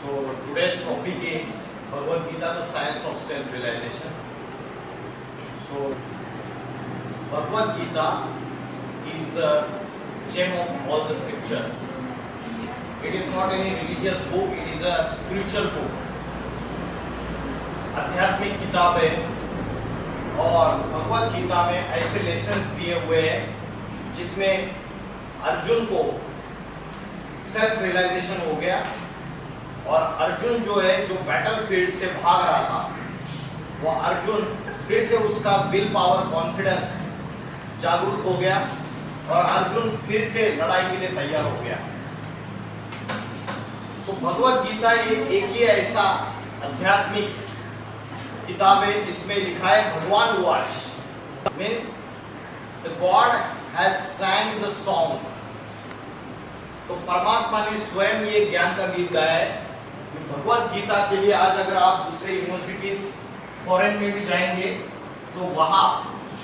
So today's topic is Bhagavad Gita, the science of self-realization. So Bhagavad Gita is the gem of all the scriptures. It is not any religious book, it is a spiritual book. आध्यात्मिक किताब है और भगवद गीता में ऐसे lessons दिए हुए हैं जिसमें अर्जुन को सेल्फ रियलाइजेशन हो गया और अर्जुन जो है जो बैटलफील्ड से भाग रहा था वो अर्जुन फिर से उसका विल पावर कॉन्फिडेंस जागरूक हो गया और अर्जुन फिर से लड़ाई के लिए तैयार हो गया। तो भगवद गीता एक ही ऐसा आध्यात्मिक किताब है जिसमें लिखा है भगवान watch means the God has sang the song. तो परमात्मा ने स्वयं ये ज्ञान का गीत गाया है कि भगवद गीता के लिए आज अगर आप दूसरे यूनिवर्सिटीज फॉरेन में भी जाएंगे तो वहां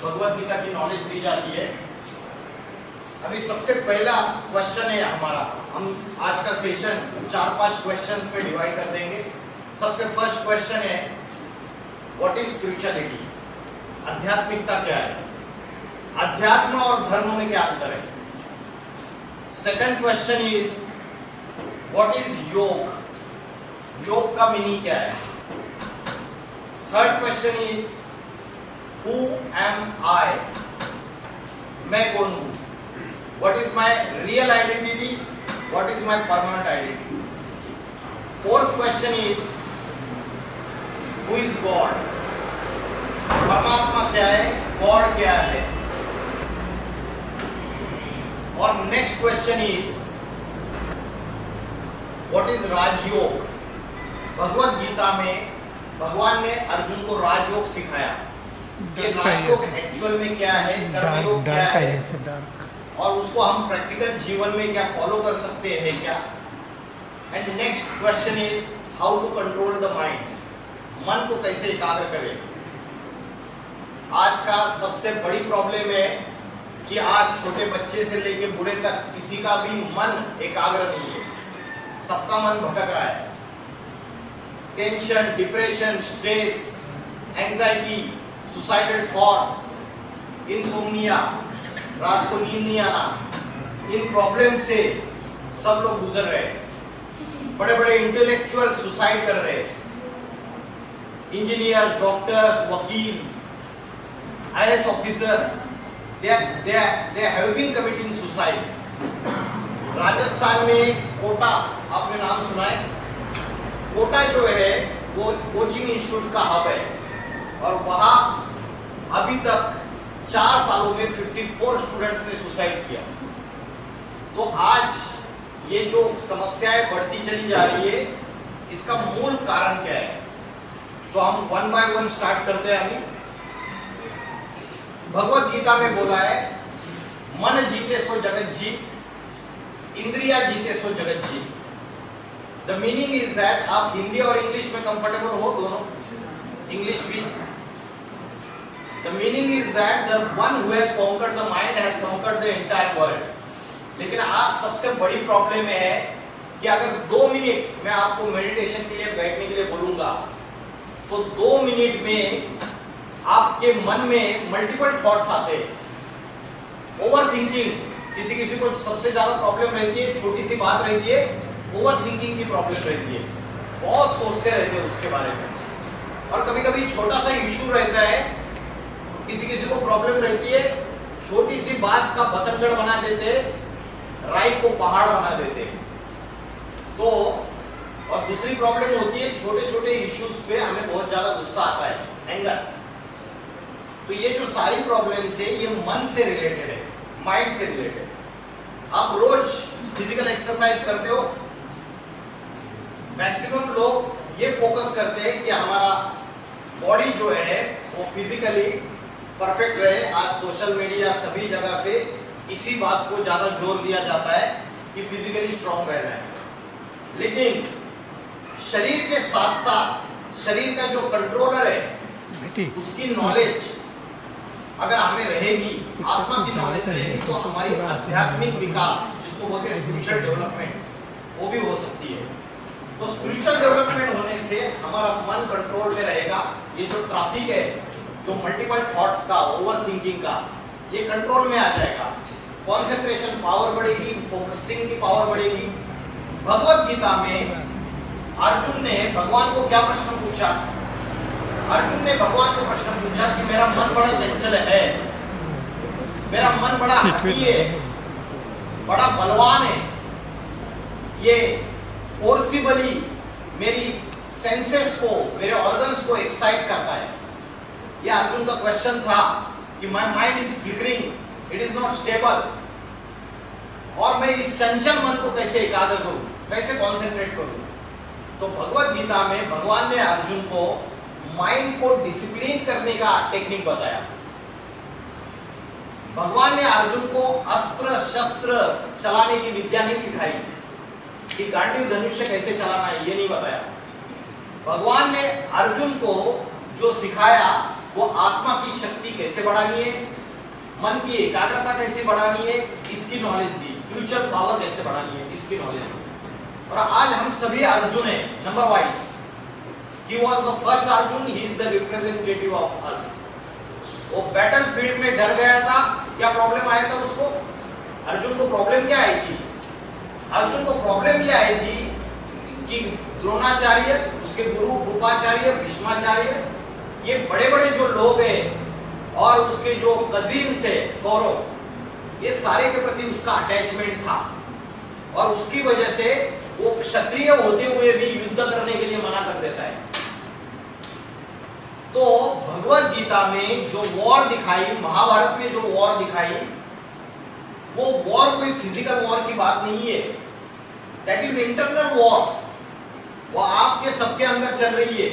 भगवद गीता की नॉलेज दी जाती है। अभी सबसे पहला क्वेश्चन है हमारा, हम आज का सेशन 4-5 क्वेश्चंस पे डिवाइड कर देंगे। सबसे फर्स्ट क्वेश्चन है व्हाट इज स्पिरिचुअलिटी? आध्यात्मिकता क्या है? अध्यात्म और धर्म में क्या अंतर है? Second question is what is yoga? Yoga का मीनिंग क्या है? Third question is who am I? मैं कौन हूं? What is my real identity? What is my permanent identity? Fourth question is who is God? परमात्मा क्या है? गॉड क्या है? और next question is what is Rajyoga? Bhagavad Gita में भगवान ने अर्जुन को राजयोग सिखाया। ये राजयोग एक्चुअल में क्या है, कर्मयोग क्या है और उसको हम प्रैक्टिकल जीवन में क्या फॉलो कर सकते हैं क्या? And next question is how to control the mind? मन को कैसे एकाग्र करें? आज का सबसे बड़ी प्रॉब्लम है कि आज छोटे बच्चे से लेकर बूढ़े तक किसी का भी मन एकाग्र नहीं है, सबका मन भटक रहा है। Tension, depression, stress, anxiety, suicidal thoughts, insomnia, रात को नींद नहीं आना, इन प्रॉब्लम से सब लोग गुजर रहे हैं। बड़े बड़े इंटेलेक्चुअल सुसाइड कर रहे हैं, इंजीनियर्स, डॉक्टर्स, वकील, IAS officers, they have been committing suicide. Rajasthan में कोटा, आपने नाम सुना है? कोटा जो है वो कोचिंग इंस्टीट्यूट का हब है और वहाँ अभी तक 4 सालों में 54 स्टूडेंट्स ने सुसाइड किया। तो आज ये जो समस्याएं बढ़ती चली जा रही है, इसका मूल कारण क्या है? तो हम 1 by 1 स्टार्ट करते हैं। अभी भगवद गीता में बोला है मन जीते सो जगत जीत, इंद्रिया जीते सो जगत जीत। द मीनिंग इज दैट आप हिंदी और इंग्लिश में कंफर्टेबल हो, दोनों इंग्लिश भी। The meaning is that the one who has conquered the mind has conquered the entire world. लेकिन आज सबसे बड़ी प्रॉब्लम है कि अगर 2 मिनट मैं आपको मेडिटेशन के लिए बैठने के लिए बोलूंगा तो 2 मिनट में आपके मन में मल्टीपल थॉट्स आते हैं। ओवर थिंकिंग, किसी किसी को सबसे ज्यादा प्रॉब्लम रहती है, छोटी सी बात रहती है, ओवर थिंकिंग की प्रॉब्लम रहती है, बहुत सोचते रहते हैं उसके बारे में। और कभी कभी छोटा सा इश्यू रहता है, किसी किसी को प्रॉब्लम रहती है, छोटी सी बात का बतंगड़ बना देते, राई को पहाड़ बना देते। तो और दूसरी प्रॉब्लम होती है छोटे छोटे इश्यूज पे हमें बहुत ज्यादा गुस्सा आता है, एंगर। तो ये जो सारी प्रॉब्लम्स है ये मन से रिलेटेड है, माइंड से रिलेटेड। आप रोज फिजिकल एक्सरसाइज करते हो, मैक्सिमम लोग ये फोकस करते हैं कि हमारा बॉडी जो है वो फिजिकली परफेक्ट रहे। आज सोशल मीडिया सभी जगह से इसी बात को ज्यादा जोर दिया जाता है कि फिजिकली स्ट्रांग रहना है। लेकिन शरीर के साथ साथ शरीर का जो कंट्रोलर है उसकी नॉलेज अगर हमें रहेगी, आत्मा की नॉलेज रहेगी, तो हमारी आध्यात्मिक विकास जिसको बोलते हैं स्पिरिचुअल डेवलपमेंट वो भी हो सकती है। तो स्पिरिचुअल डेवलपमेंट होने से हमारा मन कंट्रोल में रहेगा। ये जो ट्रैफिक है, जो मल्टीपल थॉट्स का, ओवर थिंकिंग का, ये कंट्रोल में आ जाएगा। कॉन्सेंट्रेशन पावर बढ़ेगी, फोकसिंग की पावर बढ़ेगी। भगवत गीता में अर्जुन ने भगवान को क्या प्रश्न पूछा? अर्जुन ने भगवान को प्रश्न पूछा कि मेरा मन बड़ा चंचल है, मेरा मन बड़ा हठी है, बड़ा बलवान है, ये फोर्सिबली मेरी सेंसेस को, मेरे ऑर्गन्स को एक्साइट करता है। ये अर्जुन का क्वेश्चन था कि my mind is flickering, it is not stable, और मैं इस चंचल मन को कैसे एकाग्र करूं, कैसे कॉन्सेंट्रेट करूं? तो भगवत गीता में भगवान ने अर्जुन को माइंड को डिसिप्लिन करने का टेक्निक बताया। भगवान ने अर्जुन को अस्त्र शस्त्र चलाने की विद्या नहीं सिखाई कि गांडीव धनुष्य कैसे चलाना है, ये नहीं बताया। भगवान ने अर्जुन को जो सिखाया वो आत्मा की शक्ति कैसे बढ़ानी है, मन की एकाग्रता कैसे बढ़ानी है, इसकी नॉलेज दी। स्पिरिचुअल पावर कैसे बढ़ानी है, इसकी नॉलेज दी। और आज हम सभी अर्जुन हैं, number wise. He was the first Arjun, he is the representative of us. वो बैटल फील्ड में डर गया था, क्या प्रॉब्लम आया था उसको? अर्जुन को प्रॉब्लम क्या आई थी? अर्जुन को प्रॉब्लम ये आई थी कि द्रोणाचार्य, उसके गुरु कृपाचार्य, भीष्माचार्य, ये बड़े बड़े जो लोग हैं और उसके जो कजिन्स है कौरव, ये सारे के प्रति उसका अटैचमेंट था और उसकी वजह से वो क्षत्रिय होते हुए भी युद्ध करने के लिए मना कर देता है। तो भगवत गीता में जो वॉर दिखाई, महाभारत में जो वॉर दिखाई, वो वॉर कोई फिजिकल वॉर की बात नहीं है, दैट इज इंटरनल वॉर। वो आपके सबके अंदर चल रही है।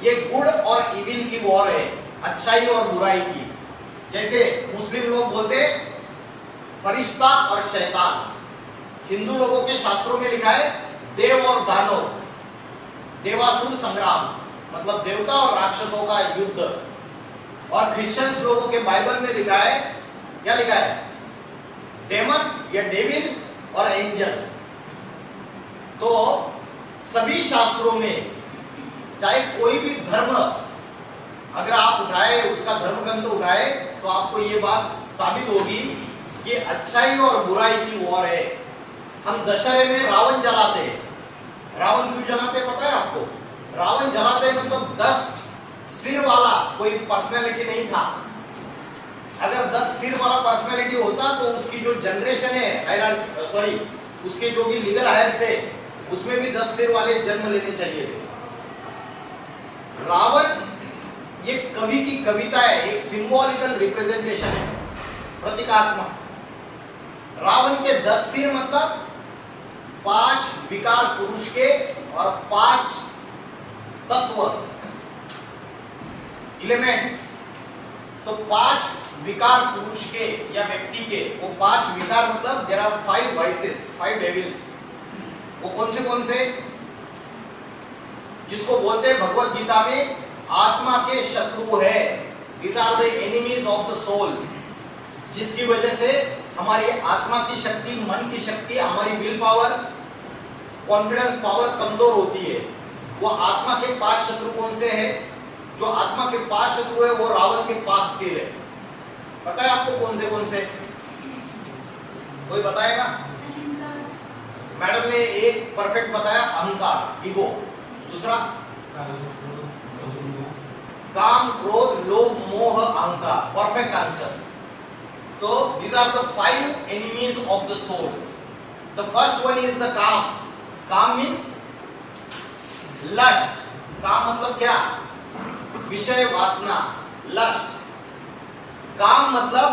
ये गुड और इविल की वॉर है, अच्छाई और बुराई की। जैसे मुस्लिम लोग बोलते फरिश्ता और शैतान, हिंदू लोगों के शास्त्रों में लिखा है देव और दानव, देवासुर संग्राम, मतलब देवता और राक्षसों का युद्ध। और क्रिश्चियंस लोगों के बाइबल में लिखा है, क्या लिखा है? डेमन या डेविल और एंजल। तो सभी शास्त्रों में चाहे कोई भी धर्म अगर आप उठाए, उसका धर्म ग्रंथ उठाए, तो आपको ये बात साबित होगी कि अच्छाई और बुराई की वॉर है। हम दशहरे में रावण जलाते हैं। रावण क्यों जलाते हैं पता है आपको? रावण जलाते हैं मतलब 10 सिर वाला कोई पर्सनैलिटी नहीं था। अगर 10 सिर वाला पर्सनैलिटी होता तो उसकी जो जनरेशन है, सॉरी, उसके जो भी लीगल हायर से, उसमें भी 10 सिर वाले जन्म लेने चाहिए थे। रावण ये कवि की कविता है, एक सिंबॉलिकल रिप्रेजेंटेशन है, प्रतीकात्मक। रावण के 10 सिर मतलब 5 विकार पुरुष के और 5 तत्व, एलिमेंट्स। तो 5 विकार पुरुष के या व्यक्ति के, वो 5 विकार मतलब देयर आर 5 वाइसेस, 5 डेविल्स। वो कौन से? जिसको बोलते हैं भगवत गीता में आत्मा के शत्रु है। These are the enemies of the soul, जिसकी वजह से हमारी आत्मा की शक्ति, मन की शक्ति, हमारी विल पावर, कॉन्फिडेंस पावर कमजोर होती है। वो आत्मा के 5 शत्रु कौन से हैं? जो आत्मा के 5 शत्रु है वो रावण के 5 सिर है। पता है आपको कौन से? कोई बताएगा? मैडम ने एक परफेक्ट बताया, अहंकार, ईगो। दूसरा काम, क्रोध, लोभ, मोह, अहंकार। Perfect answer. तो these are the 5 enemies of the soul. The first one is the काम. काम means lust. काम मतलब क्या? विषय वासना, lust. काम मतलब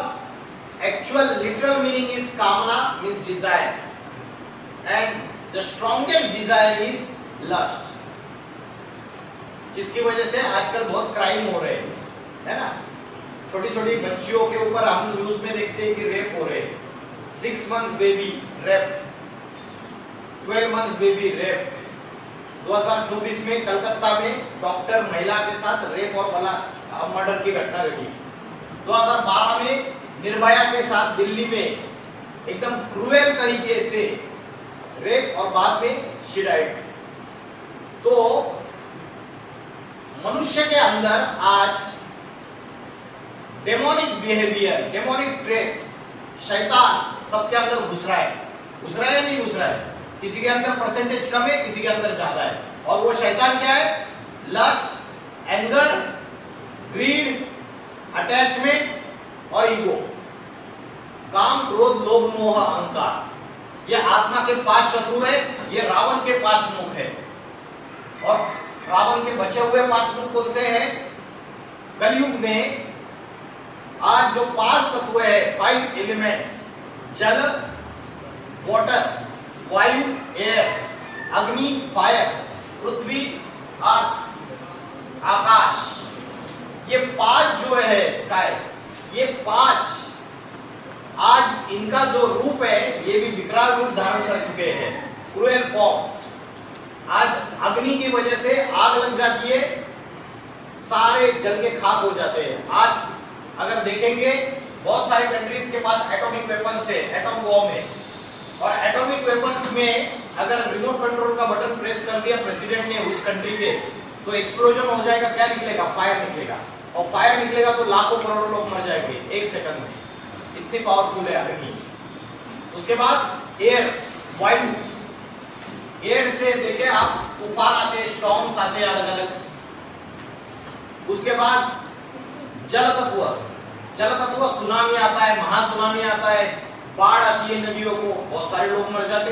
actual literal meaning is कामना, means desire, and the strongest desire is lust. जिसकी वजह से आजकल बहुत क्राइम हो रहे हैं, है ना? छोटी छोटी बच्चियों के ऊपर हम न्यूज में देखते हैं कि रेप हो रहे हैं। 6 months baby rape, 12 months baby rape. 2024 में कलकत्ता में डॉक्टर महिला के साथ रेप और मर्डर की घटना घटी। 2012 में निर्भया के साथ दिल्ली में एकदम क्रूएल तरीके से रेप और बाद में शी डाइड। तो मनुष्य के अंदर आज डेमोनिक बिहेवियर, डेमोनिक ट्रेट्स, शैतान सबके अंदर घुस रहा है। घुस रहा है या नहीं घुस रहा है? किसी के अंदर परसेंटेज कम है, किसी के अंदर ज्यादा है। और वो शैतान क्या है? लस्ट, एंगर, ग्रीड, अटैचमेंट और ईगो। काम, क्रोध, लोभ, मोह, अहंकार। ये आत्मा के 5 शत्रु है। ये रावण के 5 मुख है। और रावण के बचे हुए 5 मुख कौन से हैं? कलयुग में आज जो 5 तत्व है, 5 एलिमेंट्स, जल, वाटर, वायु, एयर, अग्नि, फायर, पृथ्वी, अर्थ, आकाश, ये 5 जो है स्काई, ये 5 आज इनका जो रूप है ये भी विकराल रूप धारण कर चुके हैं, क्रूएल फॉर्म। आज अग्नि की वजह से आग लग जाती है, सारे जल के खाक हो जाते हैं। आज अगर देखेंगे बहुत सारे कंट्रीज के पास एटॉमिक वेपन्स है, एटॉम बॉम्ब है। और एटॉमिक वेपन्स में अगर रिमोट कंट्रोल का बटन प्रेस कर दिया प्रेसिडेंट ने उस कंट्री के, तो एक्सप्लोजन हो जाएगा। क्या निकलेगा? फायर निकलेगा। और फायर निकलेगा तो लाखों करोड़ों लोग मर जाएंगे 1 सेकंड में। इतनी पावरफुल है अग्नि। उसके बाद एयर, वायु। एयर से देखे आप, तूफान आते, स्टॉर्म्स आते अलग अलग। उसके बाद जल तत्व, जल तत्व, सुनामी आता है, महासुनामी आता है, बाढ़ आती है नदियों को, बहुत सारे लोग मर जाते।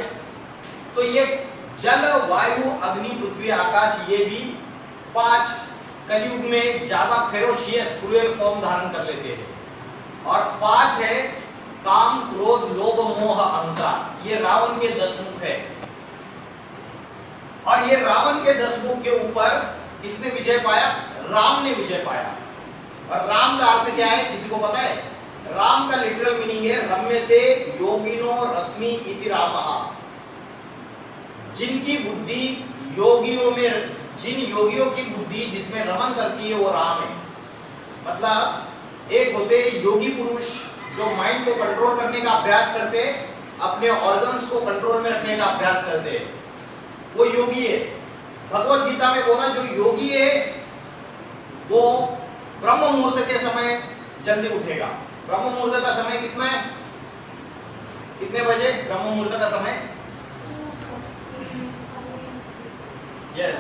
तो ये जल, वायु, अग्नि, पृथ्वी, आकाश, ये भी 5 कलयुग में ज्यादा फेरोशियस, क्रूएल फॉर्म धारण कर लेते हैं। और 5 है काम, क्रोध, लोभ, मोह, अहंकार। ये रावण के 10 मुख है। और ये रावण के 10 मुख के ऊपर किसने विजय पाया? राम ने विजय पाया। और राम का अर्थ क्या है? किसी को पता है? राम का लिटरल मीनिंग है रम्यते योगिनो रश्मि इति रामः। जिनकी बुद्धि योगियों में, जिन योगियों की बुद्धि जिसमें रमन करती है वो राम है। मतलब एक होते योगी पुरुष जो माइंड को कंट्रोल करने का अभ्यास करते, अपने ऑर्गन्स को कंट्रोल में रखने का अभ्यास करते, वो योगी है। भगवत गीता में बोला जो योगी है वो ब्रह्म मुहूर्त के समय जल्दी उठेगा। ब्रह्म मुहूर्त का समय कितना है? कितने बजे ब्रह्म मुहूर्त का समय? Yes,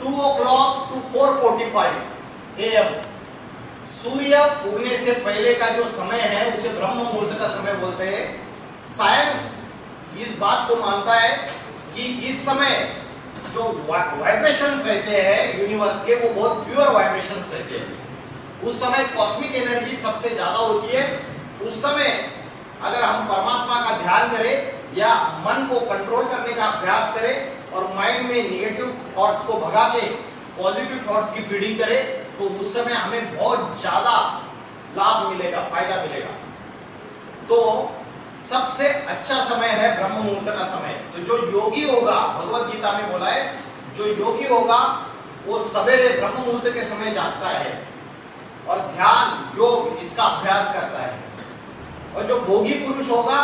2 o'clock to 4:45 AM। सूर्य उगने से पहले का जो समय है उसे ब्रह्म मुहूर्त का समय बोलते हैं। साइंस इस बात को मानता है कि इस समय जो वाइब्रेशंस रहते हैं यूनिवर्स के, वो बहुत प्योर वाइब्रेशंस रहते हैं। उस समय कॉस्मिक एनर्जी सबसे ज्यादा होती है। उस समय अगर हम परमात्मा का ध्यान करें या मन को कंट्रोल करने का अभ्यास करें और माइंड में नेगेटिव थॉट्स को भगा के पॉजिटिव थॉट्स की फीडिंग करें, तो उस समय हमें बहुत ज्यादा लाभ मिलेगा, फायदा मिलेगा। तो सबसे अच्छा समय है ब्रह्म मुहूर्त का समय। तो जो योगी होगा, भगवत गीता में बोला है, जो योगी होगा वो सवेरे ब्रह्म मुहूर्त के समय जागता है और ध्यान, योग इसका अभ्यास करता है। और जो भोगी पुरुष होगा,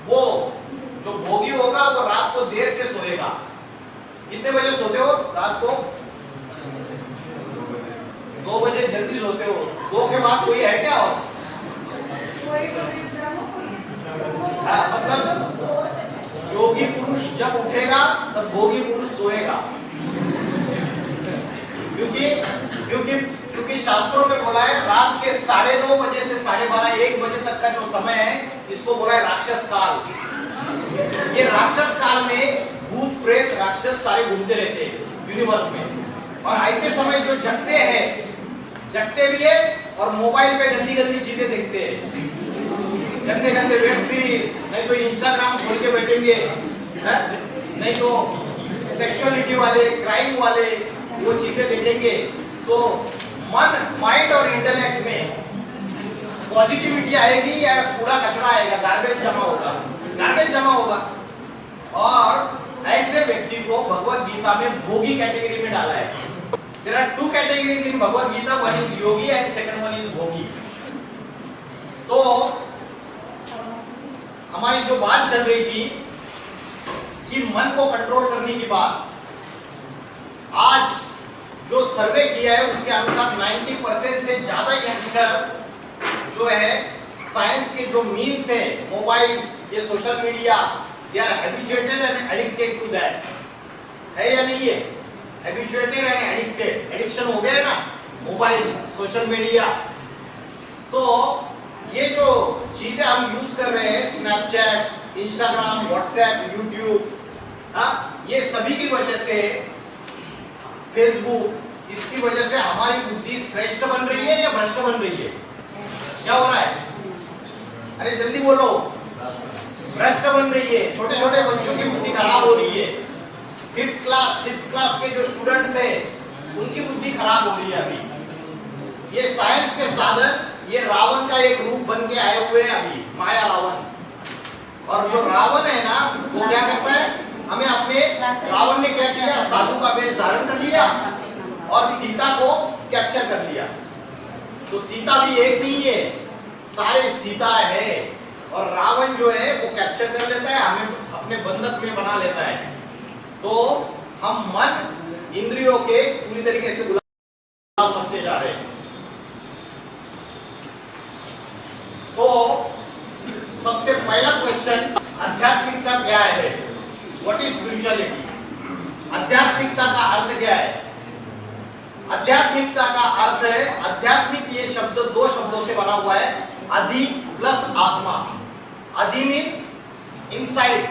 वो जो भोगी होगा वो रात को देर से सोएगा। कितने बजे सोते हो रात को? 2 बजे जल्दी सोते हो। 2 के बाद कोई है क्या? और मतलब योगी पुरुष जब उठेगा तब भोगी पुरुष सोएगा। क्योंकि शास्त्रों में बोला है रात के 9:30 बजे से 12:30 1 बजे तक का जो समय है इसको बोला है राक्षस काल। ये राक्षस काल में भूत प्रेत राक्षस सारे घूमते रहते हैं यूनिवर्स में। और ऐसे समय जो जगते भी है और मोबाइल पे गंदी गंदी चीजें देखते हैं, गंदे गंदे वेब सीरीज, नहीं तो इंस्टाग्राम खोल के बैठेंगे, नहीं तो सेक्सुअलिटी वाले, क्राइम वाले वो चीजें देखेंगे। तो मन, माइंड और इंटेलेक्ट में पॉजिटिविटी आएगी या कूड़ा कचरा आएगा? गार्बेज जमा होगा। और ऐसे व्यक्ति को भगवत गीता में भोगी कैटेगरी में डाला है। There are 2 categories in Bhagavad Gita, one is Yogi and second one is भोगी। तो हमारी जो बात चल रही थी कि मन को कंट्रोल करने की बात, आज जो सर्वे किया है उसके अनुसार 90% से ज्यादा यंगस्टर्स जो है साइंस के जो मीन्स है, मोबाइल्स, ये social media, they are habituated and addicted to that, है या नहीं है? हैबिचुएटेड एंड एडिक्टेड, एडिक्शन हो गया है ना मोबाइल, सोशल मीडिया। तो ये जो चीजें हम यूज कर रहे हैं, स्नैपचैट, इंस्टाग्राम, व्हाट्सएप, यूट्यूब, ये सभी की वजह से, फेसबुक, इसकी वजह से हमारी बुद्धि श्रेष्ठ बन रही है या भ्रष्ट बन रही है? क्या हो रहा है? अरे जल्दी बोलो। भ्रष्ट बन रही है। छोटे छोटे बच्चों की बुद्धि खराब हो रही है। 5th क्लास 6th क्लास के जो स्टूडेंट्स है उनकी बुद्धि खराब हो रही है अभी। ये साइंस के साधन, ये रावण का एक रूप बन के आए हुए हैं अभी, माया रावण। और जो रावण है ना, वो क्या करता है, हमें अपने, रावण ने क्या किया, साधु का वेश धारण कर लिया और सीता को कैप्चर कर लिया। तो सीता भी एक नहीं है, सारे सीता है। और रावण जो है वो कैप्चर कर लेता है, हमें अपने बंधक में बना लेता है। तो हम मन, इंद्रियों के पूरी तरीके से गुलाम बनते जा रहे हैं। तो सबसे पहला क्वेश्चन, आध्यात्मिकता क्या है? What is spirituality? आध्यात्मिकता का अर्थ क्या है? आध्यात्मिकता का अर्थ है, आध्यात्मिक ये शब्द 2 शब्दों से बना हुआ है, अधि प्लस आत्मा। अधि मीन्स इनसाइड,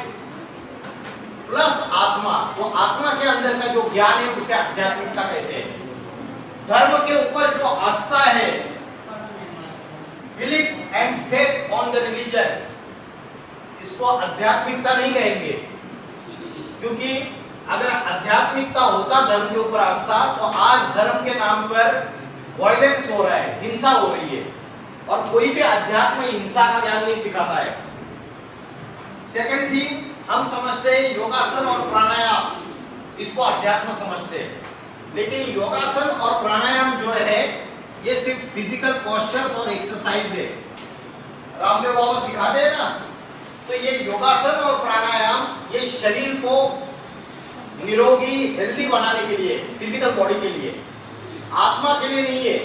प्लस आत्मा। तो आत्मा के अंदर का जो ज्ञान है उसे आध्यात्मिकता कहते हैं। धर्म के ऊपर जो आस्था है, belief and faith on the religion, इसको आध्यात्मिकता नहीं कहेंगे। क्योंकि अगर आध्यात्मिकता होता धर्म के ऊपर आस्था, तो आज धर्म के नाम पर वायलेंस हो रहा है, हिंसा हो रही है। और कोई भी अध्यात्म हिंसा का ज्ञान नहीं सिखाता है। सेकंड थिंग, हम समझते हैं योगासन और प्राणायाम, इसको अध्यात्म समझते हैं। लेकिन योगासन और प्राणायाम जो है ये सिर्फ फिजिकल पोस्चर्स और एक्सरसाइज है। रामदेव बाबा सिखाते हैं ना, तो ये योगासन और प्राणायाम ये शरीर को निरोगी, हेल्दी बनाने के लिए, फिजिकल बॉडी के लिए, आत्मा के लिए नहीं है।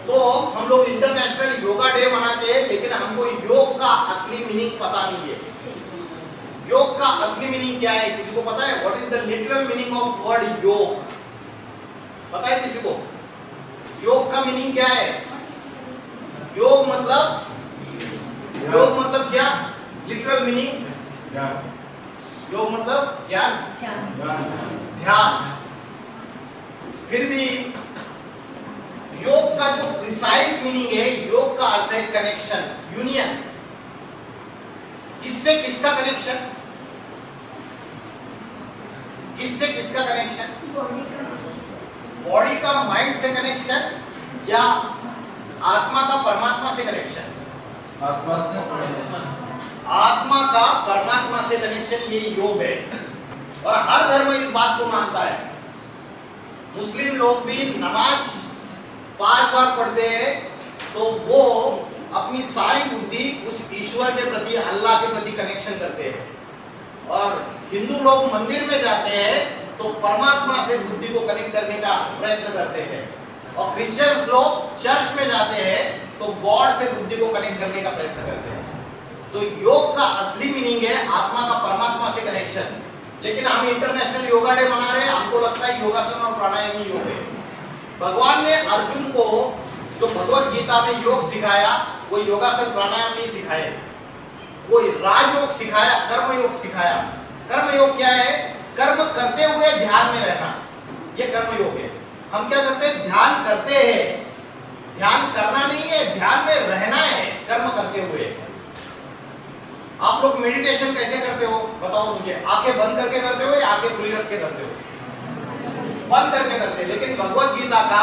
तो हम लोग इंटरनेशनल योगा डे मनाते हैं, लेकिन हमको योग का असली मीनिंग पता नहीं है। योग का असली मीनिंग क्या है किसी को पता है? What is the literal meaning of word योग? पता है किसी को? योग का मीनिंग क्या है? योग मतलब क्या? लिटरल मीनिंग योग मतलब ज्ञान, ध्यान। फिर भी योग का जो प्रिसाइज मीनिंग है, योग का अर्थ है कनेक्शन, यूनियन। किससे किसका कनेक्शन? किससे किसका कनेक्शन? बॉडी का माइंड से कनेक्शन या आत्मा का परमात्मा से कनेक्शन? आत्मा का परमात्मा से कनेक्शन, ये योग है। और हर धर्म इस बात को मानता है। मुस्लिम लोग भी नमाज 5 बार पढ़ते हैं, तो वो अपनी सारी बुद्धि उस ईश्वर के प्रति, अल्लाह के प्रति कनेक्शन करते हैं। और हिंदू लोग मंदिर में जाते हैं तो परमात्मा से बुद्धि को कनेक्ट करने का प्रयत्न करते हैं। और क्रिश्चियंस लोग चर्च में जाते हैं तो गॉड से बुद्धि को कनेक्ट करने का प्रयत्न करते हैं। तो योग का असली मीनिंग है आत्मा का परमात्मा से कनेक्शन। लेकिन हम इंटरनेशनल योगा डे मना रहे हैं, हमको लगता है योगासन और प्राणायाम ही योग है। भगवान ने अर्जुन को जो भगवत गीता में योग सिखाया, वो योगासन प्राणायाम नहीं सिखाए, वो राजयोग सिखाया, कर्म योग सिखाया। कर्म योग क्या है? कर्म करते हुए ध्यान में रहना, ये कर्म योग है। हम क्या करते हैं? ध्यान करते हैं। ध्यान करना नहीं है, ध्यान में रहना है कर्म करते हुए। आप लोग मेडिटेशन कैसे करते हो बताओ मुझे? आंखें बंद करके करते हो या आंखें खुली रख के करते हो? बंद करके करते हैं। लेकिन भगवत गीता का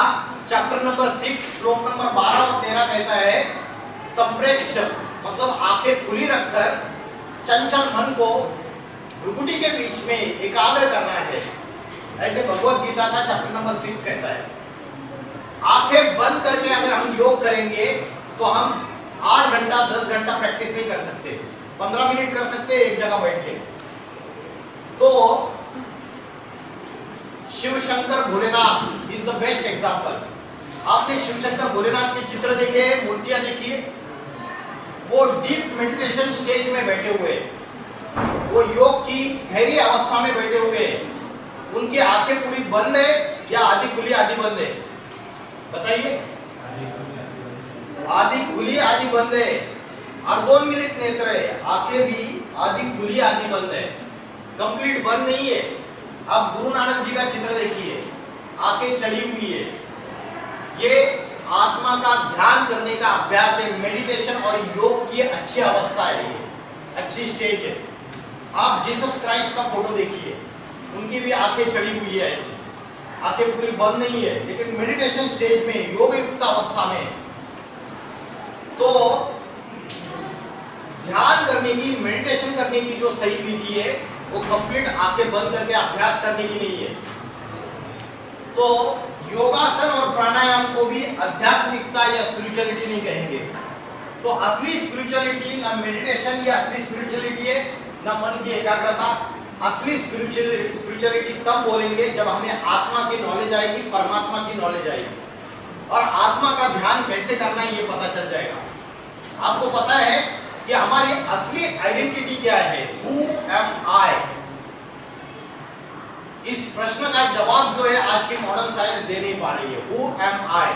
चैप्टर नंबर 6 श्लोक नंबर 12 और 13 कहता है संप्रेक्ष, मतलब आंखें खुली रखकर चंचल मन को भ्रुकुटी के बीच में एकाग्र करना है। ऐसे भगवत गीता का चैप्टर नंबर 6 कहता है। आंखें बंद करके अगर हम योग करेंगे तो हम 8 घंटा 10 घंटा प्रैक्टिस नहीं कर सकते, 15 मिनट कर सकते हैं एक जगह बैठ के। Shiv Shankar Bholenath is the best example. आपने शिव शंकर भोलेनाथ के चित्र देखे, मूर्तियां देखी है, वो डीप मेडिटेशन स्टेज में बैठे हुए, वो योग की गहरी अवस्था में बैठे हुए, उनकी आंखें पूरी बंद है या आधी खुली आधी बंद है? बताइए। आधी खुली आधी बंद है, अर्धोन्मीलित नेत्र है, आंखें भी आधी खुली आधी बंद है, कंप्लीट बंद नहीं है। अब गुरु नानक जी का चित्र देखिए, आंखें चढ़ी हुई है, ये आत्मा का ध्यान करने का अभ्यास है, मेडिटेशन और योग की अच्छी अवस्था है, ये अच्छी स्टेज है। आप जीसस क्राइस्ट का फोटो देखिए, उनकी भी आंखें चढ़ी हुई है, ऐसी आंखें पूरी बंद नहीं है, लेकिन मेडिटेशन स्टेज में, योग युक्त अवस्था में। तो ध्यान करने की, मेडिटेशन करने की जो सही विधि है वो कंप्लीट आंखें बंद करके अभ्यास करने की नहीं है। तो योगासन और प्राणायाम को भी आध्यात्मिकता या स्पिरिचुअलिटी नहीं कहेंगे। तो असली स्पिरिचुअलिटी ना मेडिटेशन या असली स्पिरिचुअलिटी है ना मन की एकाग्रता। असली स्पिरिचुअलिटी तब बोलेंगे जब हमें आत्मा की नॉलेज आएगी, परमात्मा की नॉलेज आएगी, और आत्मा का ध्यान कैसे करना है ये पता चल जाएगा। आपको पता है कि हमारी असली आइडेंटिटी क्या है? हु एम आई? इस प्रश्न का जवाब जो है आज की मॉडर्न साइंस दे नहीं पा रही है। Who am I?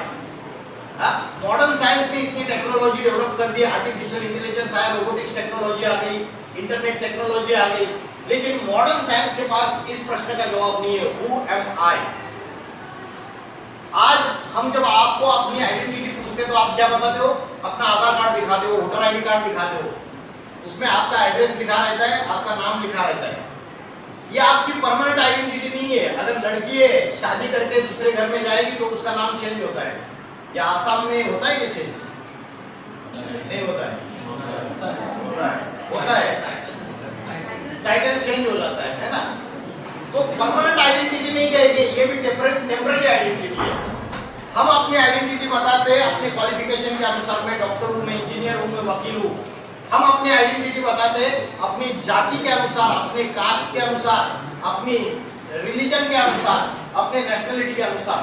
Modern science ने इतनी टेक्नोलॉजी डेवलप कर दी, आर्टिफिशियल इंटेलिजेंस आया, रोबोटिक्स टेक्नोलॉजी आ गई, इंटरनेट टेक्नोलॉजी आ गई, लेकिन मॉडर्न साइंस के पास इस प्रश्न का जवाब नहीं है, हु एम आई? आज हम जब आपको अपनी आइडेंटिटी पूछते तो आप क्या बताते हो? अपना आधार कार्ड दिखाते हो, वोटर आईडी कार्ड दिखाते हो, उसमें आपका एड्रेस लिखा रहता है, आपका नाम लिखा रहता है। ये आपकी परमानेंट आइडेंटिटी नहीं है। अगर लड़की है, शादी करके दूसरे घर में जाएगी तो उसका नाम चेंज होता है। या आसाम में होता है क्या चेंज? नहीं होता है? होता है, टाइटल चेंज हो जाता है ना? तो परमानेंट आइडेंटिटी नहीं कहेंगे, ये भी टेम्पररी आइडेंटिटी है। हम अपनी आइडेंटिटी बताते हैं अपने क्वालिफिकेशन के अनुसार, मैं डॉक्टर हूँ, मैं इंजीनियर हूँ, मैं वकील हूँ। हम अपनी आइडेंटिटी बताते हैं अपनी जाति के अनुसार, अपने कास्ट के अनुसार, अपनी रिलीजन के अनुसार, अपने नेशनलिटी के अनुसार।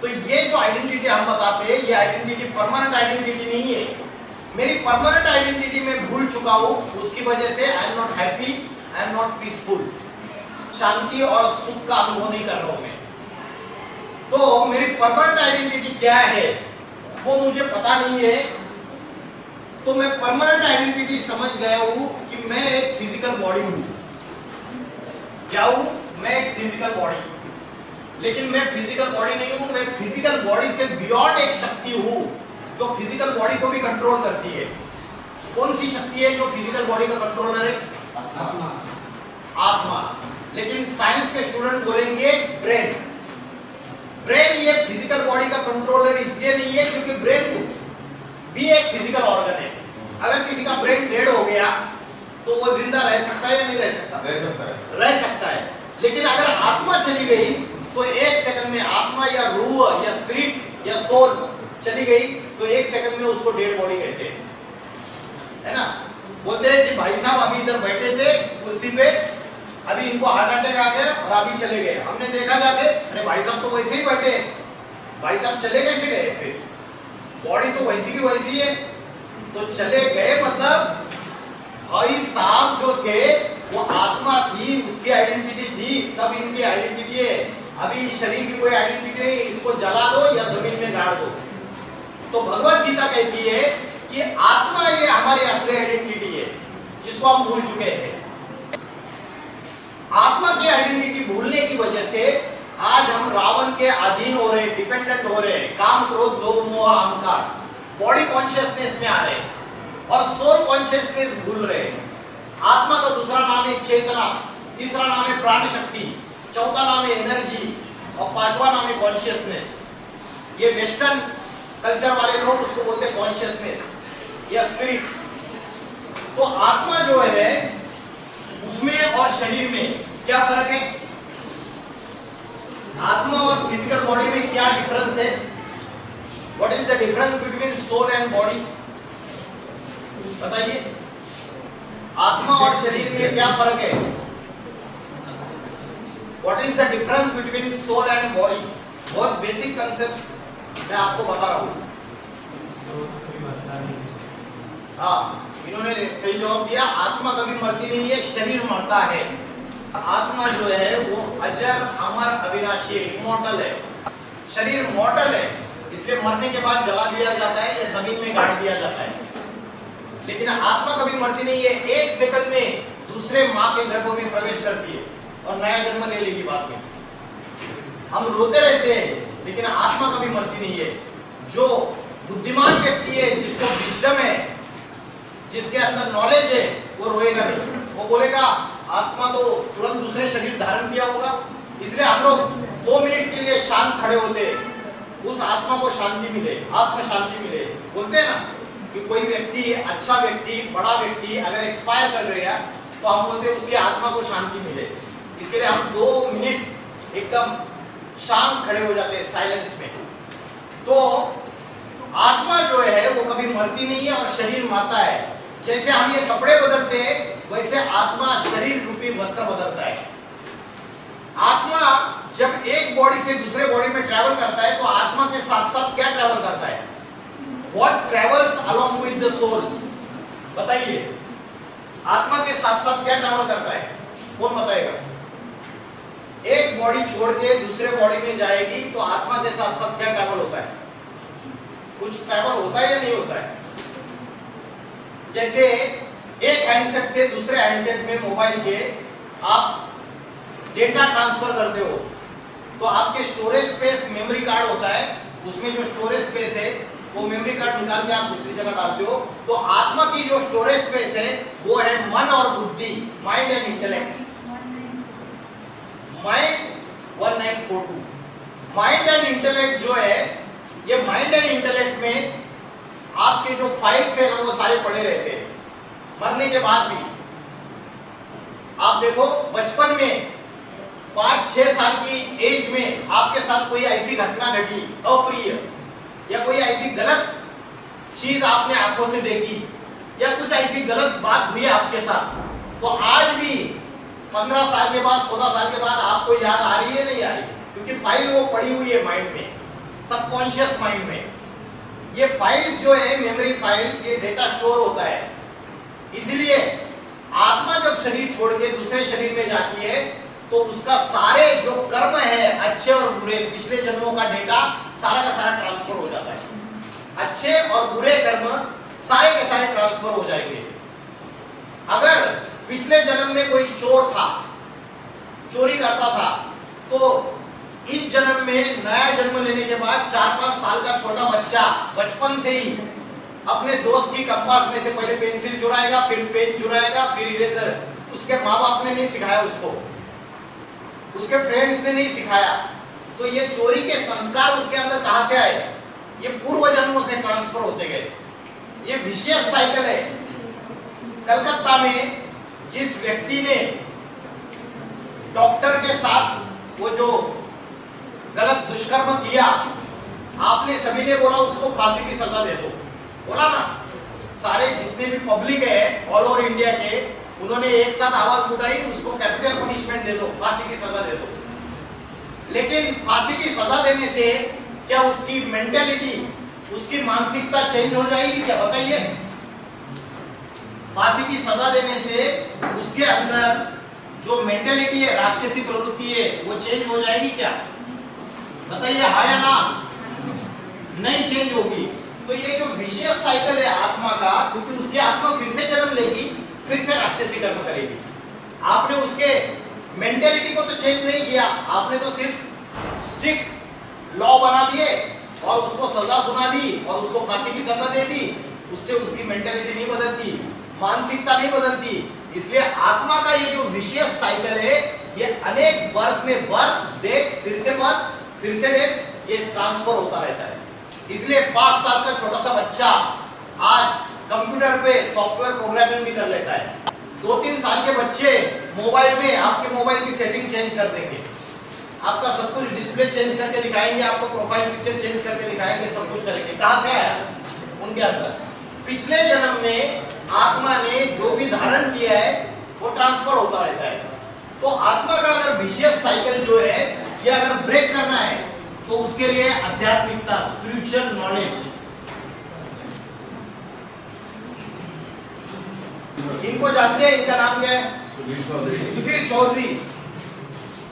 तो ये जो आइडेंटिटी हम बताते हैं, ये आइडेंटिटी परमानेंट आइडेंटिटी नहीं है। मेरी परमानेंट आइडेंटिटी में भूल चुका हूँ, उसकी वजह से I am not happy, I am not peaceful, शांति और सुख का अनुभव नहीं कर रहा हूं मैं। तो मेरी परमानेंट आइडेंटिटी क्या है वो मुझे पता नहीं है। तो मैं परमानेंट आइडेंटिटी समझ गया हूं कि मैं एक फिजिकल बॉडी हूं। क्या हूं? मैं एक फिजिकल बॉडी हूं, लेकिन मैं फिजिकल बॉडी नहीं हूं। मैं फिजिकल बॉडी से बियॉन्ड एक शक्ति हूं जो फिजिकल बॉडी को भी कंट्रोल करती है। कौन सी शक्ति है जो फिजिकल बॉडी का कंट्रोलर है? आत्मा। लेकिन साइंस के स्टूडेंट बोलेंगे ब्रेन। ब्रेन ये फिजिकल बॉडी का कंट्रोलर इसलिए नहीं है क्योंकि ब्रेन भी एक फिजिकल ऑर्गन है। अगर किसी का ब्रेन डेड हो गया तो वो जिंदा रह सकता है या नहीं रह सकता? रह सकता है। रह सकता है। लेकिन अगर आत्मा चली गई तो एक सेकंड में आत्मा या रूह या स्पिरिट या सोल चली गई तो एक सेकंड में उसको डेड बॉडी कहते हैं, है ना? बोलते हैं कि भाई साहब अभी इधर बैठे थे कुर्सी पे, अभी इनको हार्ट अटैक आ गया और अभी चले गए। हमने देखा जाके, अरे भाई साहब तो वैसे ही बैठे, भाई साहब चले कैसे गए? फिर बॉडी तो वैसी की वैसी है। तो चले गए मतलब भाई साहब जो थे वो आत्मा थी, उसकी आइडेंटिटी थी, तब इनकी आइडेंटिटी है। अभी शरीर की कोई आइडेंटिटी नहीं, इसको जला दो या जमीन में गाड़ दो। तो भगवत गीता कहती है कि आत्मा ये हमारी असली आइडेंटिटी है जिसको हम भूल चुके हैं। आत्मा की आइडेंटिटी भूलने की वजह से आज हम रावण के अधीन हो रहे, डिपेंडेंट हो रहे, काम क्रोध लोभ मोह अहंकार, बॉडी कॉन्शियसनेस में आ रहे और सोल कॉन्शियसनेस भूल रहे। आत्मा का दूसरा नाम है चेतना, तीसरा नाम है प्राण शक्ति, चौथा नाम है एनर्जी और पांचवा नाम है कॉन्शियसनेस। ये वेस्टर्न कल्चर वाले लोग उसको बोलते हैं कॉन्शियसनेस या स्पिरिट। तो आत्मा जो है उसमें और शरीर में क्या फर्क है? आत्मा और फिजिकल बॉडी में क्या डिफरेंस है? What is the difference between soul and body? बताइए। आत्मा और शरीर में क्या फर्क है? What is the difference between soul and body? बहुत बेसिक कंसेप्ट मैं आपको बता रहा हूँ। हाँ, इन्होंने सही जवाब दिया। आत्मा कभी मरती नहीं है, शरीर मरता है। आत्मा जो है वो अजर अमर अविनाशी है, इमॉर्टल है। शरीर मॉर्टल है, इसलिए मरने के बाद जला दिया जाता है या जमीन में गाड़ दिया जाता है। लेकिन आत्मा कभी मरती नहीं है, एक सेकंड में दूसरे माँ के गर्भ में प्रवेश करती है और नया जन्म ले लेगी बाद में। हम रोते रहते हैं लेकिन आत्मा कभी मरती नहीं है। जो बुद्धिमान व्यक्ति है, जिसको विजडम है, जिसके अंदर नॉलेज है, वो रोएगा नहीं। वो बोलेगा आत्मा तो तुरंत दूसरे शरीर धारण किया होगा। इसलिए हम लोग 2 मिनट के लिए शांत खड़े होते हैं, उस आत्मा को शांति मिले, आत्म शांति मिले। बोलते हैं ना कि कोई व्यक्ति, अच्छा व्यक्ति, बड़ा व्यक्ति अगर एक्सपायर कर गया तो हम बोलते हैं उसकी आत्मा को शांति मिले। इसके लिए हम 2 मिनट एकदम शांत खड़े हो जाते हैं साइलेंस में। तो आत्मा जो है वो कभी मरती नहीं है और शरीर मरता है। जैसे हम ये कपड़े बदलते हैं वैसे आत्मा शरीर रूपी वस्त्र बदलता है। आत्मा जब एक बॉडी से दूसरे बॉडी में ट्रैवल करता है तो आत्मा के साथ साथ क्या ट्रैवल करता है? What travels along with the soul? बताइए, आत्मा के साथ साथ क्या ट्रैवल करता है? कौन बताएगा? एक बॉडी छोड़ के दूसरे बॉडी में जाएगी तो आत्मा के साथ साथ क्या ट्रैवल होता है? कुछ ट्रैवल होता है या नहीं होता है? जैसे एक हैंडसेट से दूसरे हैंडसेट में मोबाइल के आप डेटा ट्रांसफर करते हो तो आपके स्टोरेज स्पेस मेमोरी कार्ड होता है, उसमें जो स्टोरेज स्पेस है वो मेमोरी कार्ड निकाल के आप दूसरी जगह डालते हो। तो आत्मा की जो स्टोरेज स्पेस है वो है मन और बुद्धि, mind and intellect. Mind 1942। Mind and intellect जो है, ये माइंड एंड इंटेलेक्ट में आपके जो फाइल्स है वो सारे पड़े रहते हैं मरने के बाद भी। आप देखो बचपन में 5-6 साल की एज में आपके साथ कोई ऐसी घटना घटी अप्रिय, या कोई ऐसी गलत चीज आपने आंखों से देखी, या कुछ ऐसी गलत बात हुई आपके साथ, तो आज भी 15 साल के बाद, 16 साल के बाद आपको याद आ रही है नहीं आ रही? क्योंकि फाइल वो पड़ी हुई है माइंड में, सबकॉन्शियस माइंड में। ये फाइल्स जो है, मेमोरी फाइल्स, ये डेटा स्टोर होता है। इसलिए आत्मा जब शरीर छोड़ के दूसरे शरीर में जाती है तो उसका सारे जो कर्म है, अच्छे और बुरे, पिछले जन्मों का डेटा सारा का सारा ट्रांसफर हो जाता है। अच्छे और बुरे कर्म सारे के सारे ट्रांसफर हो जाएंगे। अगर पिछले जन्म में कोई चोर था, चोरी करता था, तो इस जन्म में नया जन्म लेने के बाद 4-5 साल का छोटा बच्चा बचपन से ही अपने दोस्त की कंपास में से पहले पेंसिल चुराएगा, फिर पेन चुराएगा, फिर इरेजर। उसके माँ बाप ने नहीं सिखाया उसको, उसके फ्रेंड्स ने नहीं सिखाया, तो ये चोरी के संस्कार उसके अंदर कहां से आए? ये पूर्व जन्मों से ट्रांसफर होते गए। ये विशेष साइकिल है। कलकत्ता में जिस व्यक्ति ने डॉक्टर के साथ वो जो गलत दुष्कर्म किया, आपने सभी ने बोला उसको फांसी की सजा दे दो, बोला ना? सारे जितने भी पब्लिक है ऑल ओवर इंडिया के, उन्होंने एक साथ आवाज उठाई, उसको कैपिटल पनिशमेंट दे दो, फांसी की सजा दे दो। लेकिन फांसी की सजा देने से क्या उसकी मेंटेलिटी, उसकी मानसिकता चेंज हो जाएगी क्या? बताइए। फांसी की सजा देने से उसके अंदर जो मेंटेलिटी है, राक्षसी प्रवृत्ति है, वो चेंज हो जाएगी क्या? बताइए, हाँ या ना? नहीं चेंज होगी। तो ये जो विशेष साइकिल है आत्मा का, क्योंकि उसकी आत्मा फिर से जन्म लेगी, फिर से राक्षसी कर्म करेगी। आपने उसके मेंटेलिटी को तो चेंज नहीं किया, आपने तो सिर्फ स्ट्रिक्ट लॉ बना दिए और उसको सजा सुना दी और उसको फांसी की सजा दे दी। उससे उसकी मेंटेलिटी नहीं बदलती, मानसिकता नहीं बदलती। इसलिए आत्मा का ये जो विशेष साइकिल है, ये अनेक बर्थ में बर्थ, डेथ, फिर से बर्थ, फिर से डेथ, ये ट्रांसफर होता रहता है। इसलिए 5 साल का छोटा सा बच्चा आज कंप्यूटर पे सॉफ्टवेयर प्रोग्रामिंग भी कर लेता है। 2-3 साल के बच्चे मोबाइल में आपके मोबाइल की सेटिंग चेंज कर देंगे, आपका सब कुछ डिस्प्ले चेंज करके दिखाएंगे, आपको प्रोफाइल पिक्चर चेंज करके दिखाएंगे, सब कुछ करेंगे। कहां से आया? उनके अंदर पिछले जन्म में आत्मा ने जो भी धारण किया है वो ट्रांसफर होता रहता है। तो आत्मा का अगर विशेष साइकिल जो है ये अगर ब्रेक करना है तो उसके लिए आध्यात्मिकता, स्पिरिचुअल नॉलेज। इनको जानते हैं, इनका नाम क्या है? सुधीर चौधरी,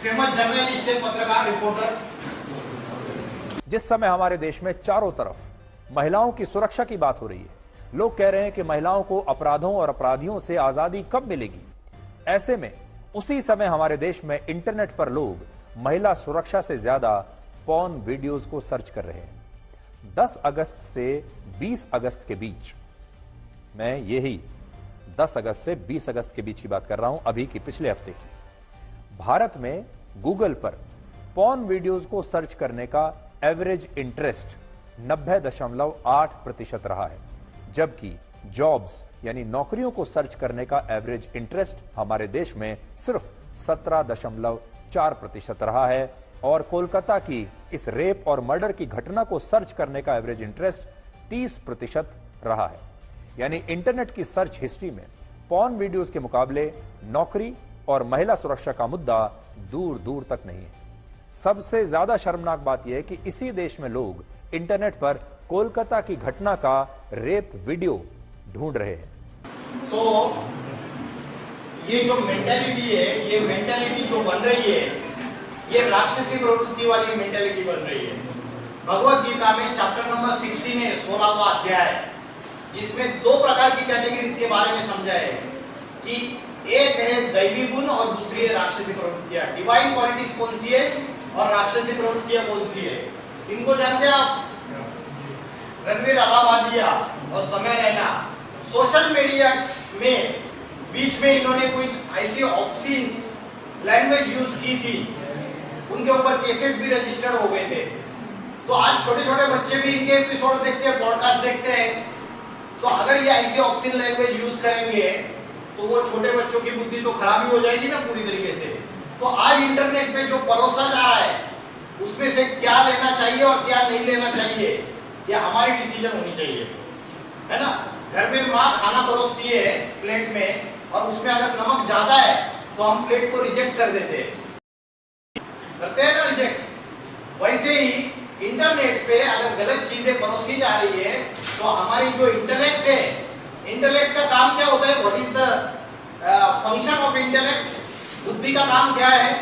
फेमस जर्नलिस्ट है, पत्रकार, रिपोर्टर। जिस समय हमारे देश में चारों तरफ महिलाओं की सुरक्षा की बात हो रही है, लोग कह रहे हैं कि महिलाओं को अपराधों और अपराधियों से आजादी कब मिलेगी, ऐसे में उसी समय हमारे देश में इंटरनेट पर लोग महिला सुरक्षा से ज्यादा पॉर्न वीडियोस को सर्च कर रहे हैं। 10 अगस्त से 20 अगस्त के बीच, मैं यही 10 अगस्त से 20 अगस्त के बीच की बात कर रहा हूं, अभी की पिछले हफ्ते की, भारत में गूगल पर पॉर्न वीडियोस को सर्च करने का एवरेज इंटरेस्ट 90.8% रहा है, जबकि जॉब्स यानी नौकरियों को सर्च करने का एवरेज इंटरेस्ट हमारे देश में सिर्फ 17.4% रहा है। और कोलकाता की इस रेप और मर्डर की घटना को सर्च करने का एवरेज इंटरेस्ट 30% रहा है। यानी इंटरनेट की सर्च हिस्ट्री में पॉर्न वीडियोस के मुकाबले नौकरी और महिला सुरक्षा का मुद्दा दूर दूर तक नहीं है। सबसे ज्यादा शर्मनाक बात यह है कि इसी देश में लोग इंटरनेट पर कोलकाता की घटना का रेप वीडियो ढूंढ रहे हैं। तो ये जो मेंटालिटी है, ये मेंटालिटी जो बन रही है, ये राक्षसी प्रवृत्ति वाली मेंटालिटी बन रही है। भगवत गीता में चैप्टर नंबर 16 है, 16वां अध्याय, जिसमें 2 प्रकार की कैटेगरीज के बारे में समझा है कि एक है दैवी गुण और दूसरी है राक्षसी प्रवृत्तियां। डिवाइन क्वालिटीज कौन सी है और राक्षसी प्रवृत्तियां कौन सी है, इनको जानते हैं आप? रणवीर अलाहाबादिया और समय रैना सोशल मीडिया में बीच में इन्होंने कुछ ऐसी ऑब्सीन लैंग्वेज यूज की थी, उनके ऊपर केसेस भी रजिस्टर्ड हो गए थे। तो आज छोटे छोटे बच्चे भी इनके एपिसोड देखते हैं, पॉडकास्ट देखते हैं। तो अगर ये ऐसी ऑब्सीन लैंग्वेज यूज करेंगे तो वो छोटे बच्चों की बुद्धि तो खराब ही हो जाएगी ना पूरी तरीके से। तो आज इंटरनेट पे जो परोसा जा रहा है उसमें से क्या लेना चाहिए और क्या नहीं लेना चाहिए, ये हमारी डिसीजन होनी चाहिए, है ना। घर में माँ खाना परोसती है प्लेट में और उसमें अगर नमक ज्यादा है तो हम प्लेट को रिजेक्ट कर देते हैं, करते हैं ना रिजेक्ट। वैसे ही इंटरनेट पे अगर गलत चीजें परोसी जा रही है तो हमारी जो इंटेलेक्ट है, इंटेलेक्ट का काम क्या होता है? What is the function of intellect? बुद्धि का काम क्या है?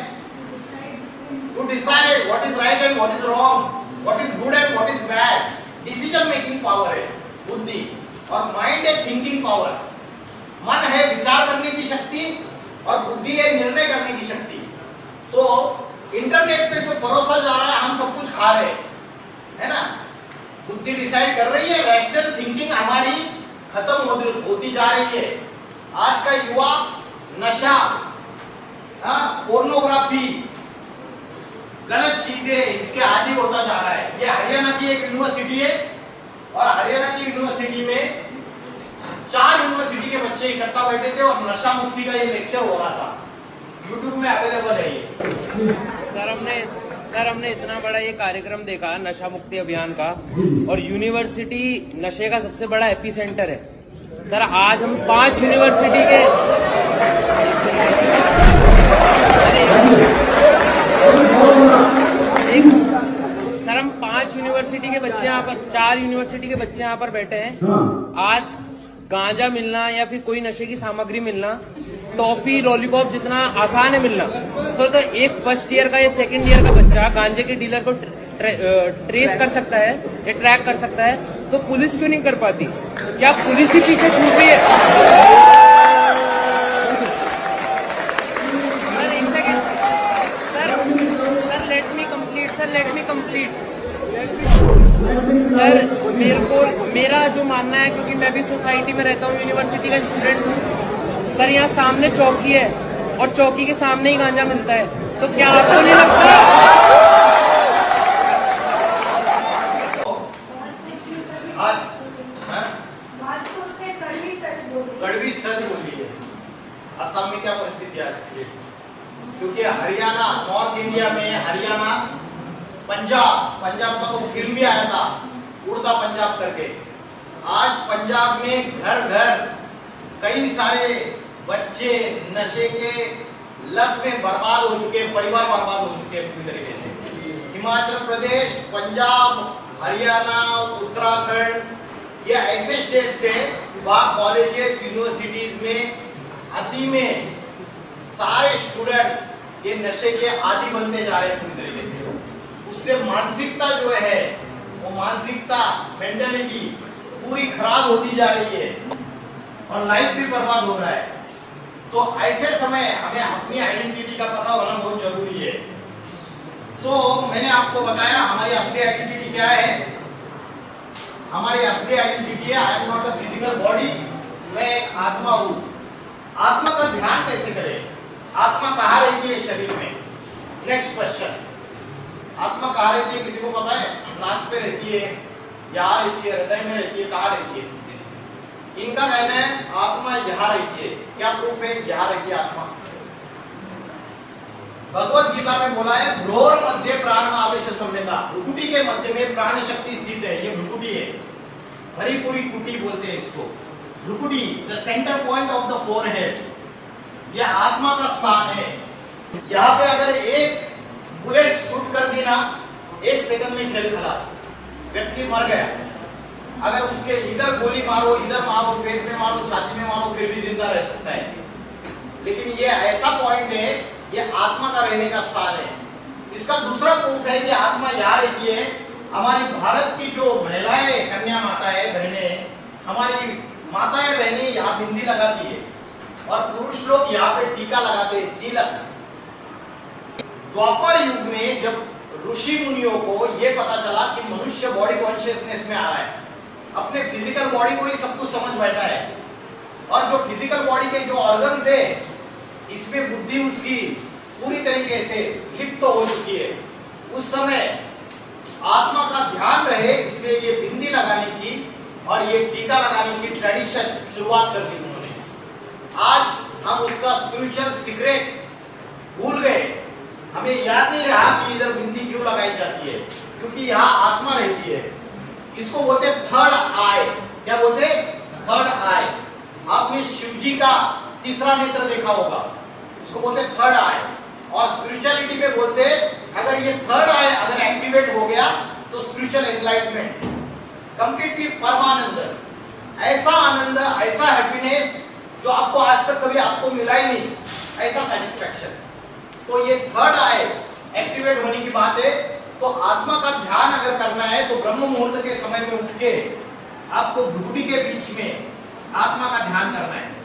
To decide what is right and what is wrong, what is good and what is bad. Decision making power है बुद्धि, और माइंड है थिंकिंग पावर। मन है विचार करने की शक्ति और बुद्धि है निर्णय करने की शक्ति। तो इंटरनेट पे जो परोसा जा रहा है हम सब कुछ खा रहे हैं, है ना। बुद्धि डिसाइड कर रही है, रैशनल थिंकिंग हमारी खत्म होती जा रही है। आज का युवा नशा, पोर्नोग्राफी, गलत चीजें, इसके आदी होता जा रहा है। ये हरियाणा की एक यूनिवर्सिटी है और हरियाणा की यूनिवर्सिटी में 4 यूनिवर्सिटी के बच्चे इकट्ठा बैठे थे और नशा मुक्ति का ये लेक्चर हो रहा था। यूट्यूब में अवेलेबल है ये। सर हमने इतना बड़ा ये कार्यक्रम देखा नशा मुक्ति अभियान का, और यूनिवर्सिटी नशे का सबसे बड़ा एपी सेंटर है। सर आज हम 5 यूनिवर्सिटी के सर हम 5 यूनिवर्सिटी के बच्चे यहाँ पर, 4 यूनिवर्सिटी के बच्चे यहाँ पर बैठे हैं। आज गांजा मिलना या फिर कोई नशे की सामग्री मिलना, टॉफी लॉलीपॉप जितना आसान है मिलना, सो तो एक फर्स्ट ईयर का या सेकंड ईयर का बच्चा गांजे के डीलर को ट्रेस कर सकता है या ट्रैक कर सकता है, तो पुलिस क्यों नहीं कर पाती? क्या पुलिस ही पीछे छूट रही है? सर एक second sir, let me complete sir, मेरा जो मानना है, क्योंकि मैं भी सोसाइटी में रहता हूँ, यूनिवर्सिटी का स्टूडेंट हूँ सर, यहाँ सामने चौकी है और चौकी के सामने ही गांजा मिलता है, तो क्या आपको नहीं लगता? कड़वी सच बोली है। असम में क्या परिस्थिति आज की, क्योंकि हरियाणा, नॉर्थ इंडिया में हरियाणा, पंजाब का तो फिल्म भी आया था उड़ता पंजाब करके। आज पंजाब में घर घर कई सारे बच्चे नशे के लत में बर्बाद हो चुके हैं, परिवार बर्बाद हो चुके हैं पूरी तरीके से। हिमाचल प्रदेश, पंजाब, हरियाणा, उत्तराखंड, ये ऐसे स्टेट से वहाँ कॉलेजेस, यूनिवर्सिटीज में अति में सारे स्टूडेंट्स ये नशे के आदी बनते जा रहे हैं पूरी तरीके से। उससे मानसिकता जो है, वो मानसिकता, मेंटालिटी पूरी खराब होती जा रही है और लाइफ भी बर्बाद हो रहा है। तो ऐसे समय हमें अपनी आइडेंटिटी का पता होना बहुत जरूरी है। तो मैंने आपको बताया हमारी असली आइडेंटिटी क्या है। हमारी असली आइडेंटिटी है आई am not a physical body, मैं एक आत्मा हूं। आत्मा का ध्यान कैसे करें? आत्मा कहाँ रहती है शरीर में? नेक्स्ट क्वेश्चन, आत्मा कहाँ रहती है किसी को पता है? नाक पे रहती है, यहाँ रहती है, हृदय में रहती है, कहाँ रहती है? इनका कहना है आत्मा यहाँ रहती है। क्या प्रूफ है? यहाँ रहती है आत्मा। भगवत गीता में बोला है भ्रूर मध्य प्राण आवेश संवेदा, भ्रुकुटी के मध्य में प्राण शक्ति स्थित है। ये भ्रुकुटी है, हरिपुरी कुटी बोलते हैं इसको। भ्रुकुटी the centre point of the forehead, यह आत्मा का स्थान है। यहाँ पे अगर एक बुलेट शूट कर दी ना, 1 सेकंड में खेल खलास, व्यक्ति मर गया। अगर उसके इधर गोली मारो, इधर मारो, पेट में मारो, छाती में मारो, फिर भी जिंदा रह सकता है। लेकिन ये ऐसा पॉइंट है, ये आत्मा का रहने का स्थान है। इसका दूसरा प्रूफ है कि आत्मा यहाँ रहती है। हमारी भारत की जो महिलाएं, कन्या माता है, बहनें, हमारी माताएं बहनें यहाँ बिंदी लगाती है और पुरुष लोग यहाँ पे टीका लगाते हैं, तिलक। द्वापर युग में जब ऋषि मुनियों को ये पता चला कि मनुष्य बॉडी कॉन्शियसनेस में आ रहा है, अपने फिजिकल बॉडी को ही सब कुछ समझ बैठा है और जो फिजिकल बॉडी के जो ऑर्गन्स है इसमें बुद्धि उसकी पूरी तरीके से लिप्त हो चुकी है। उस समय आत्मा का ध्यान रहे, इसलिए ये बिंदी लगाने की और ये टीका लगाने की ट्रेडिशन शुरुआत कर दी उन्होंने। आज हम उसका स्पिरिचुअल सीक्रेट भूल गए, हमें याद नहीं रहा कि इधर बिंदी क्यों लगाई जाती है, क्योंकि यहाँ आत्मा रहती है। इसको बोलते थर्ड आई। क्या बोलते? थर्ड आई। आपने शिवजी का तीसरा नेत्र देखा होगा, उसको बोलते थर्ड आई। और स्पिरिचुअलिटी में बोलते अगर ये थर्ड आई अगर एक्टिवेट हो गया तो स्पिरिचुअल एनलाइटमेंट, कंप्लीटली परमानंद, ऐसा आनंद, ऐसा हैप्पीनेस जो आपको आज तक कभी आपको मिला ही नहीं, ऐसा सेटिस्फैक्शन। तो ये थर्ड आई एक्टिवेट होने की बात है। तो आत्मा का ध्यान अगर करना है तो ब्रह्म मुहूर्त के समय में उठ के आपको भ्रुकुटी के बीच में आत्मा का ध्यान करना है।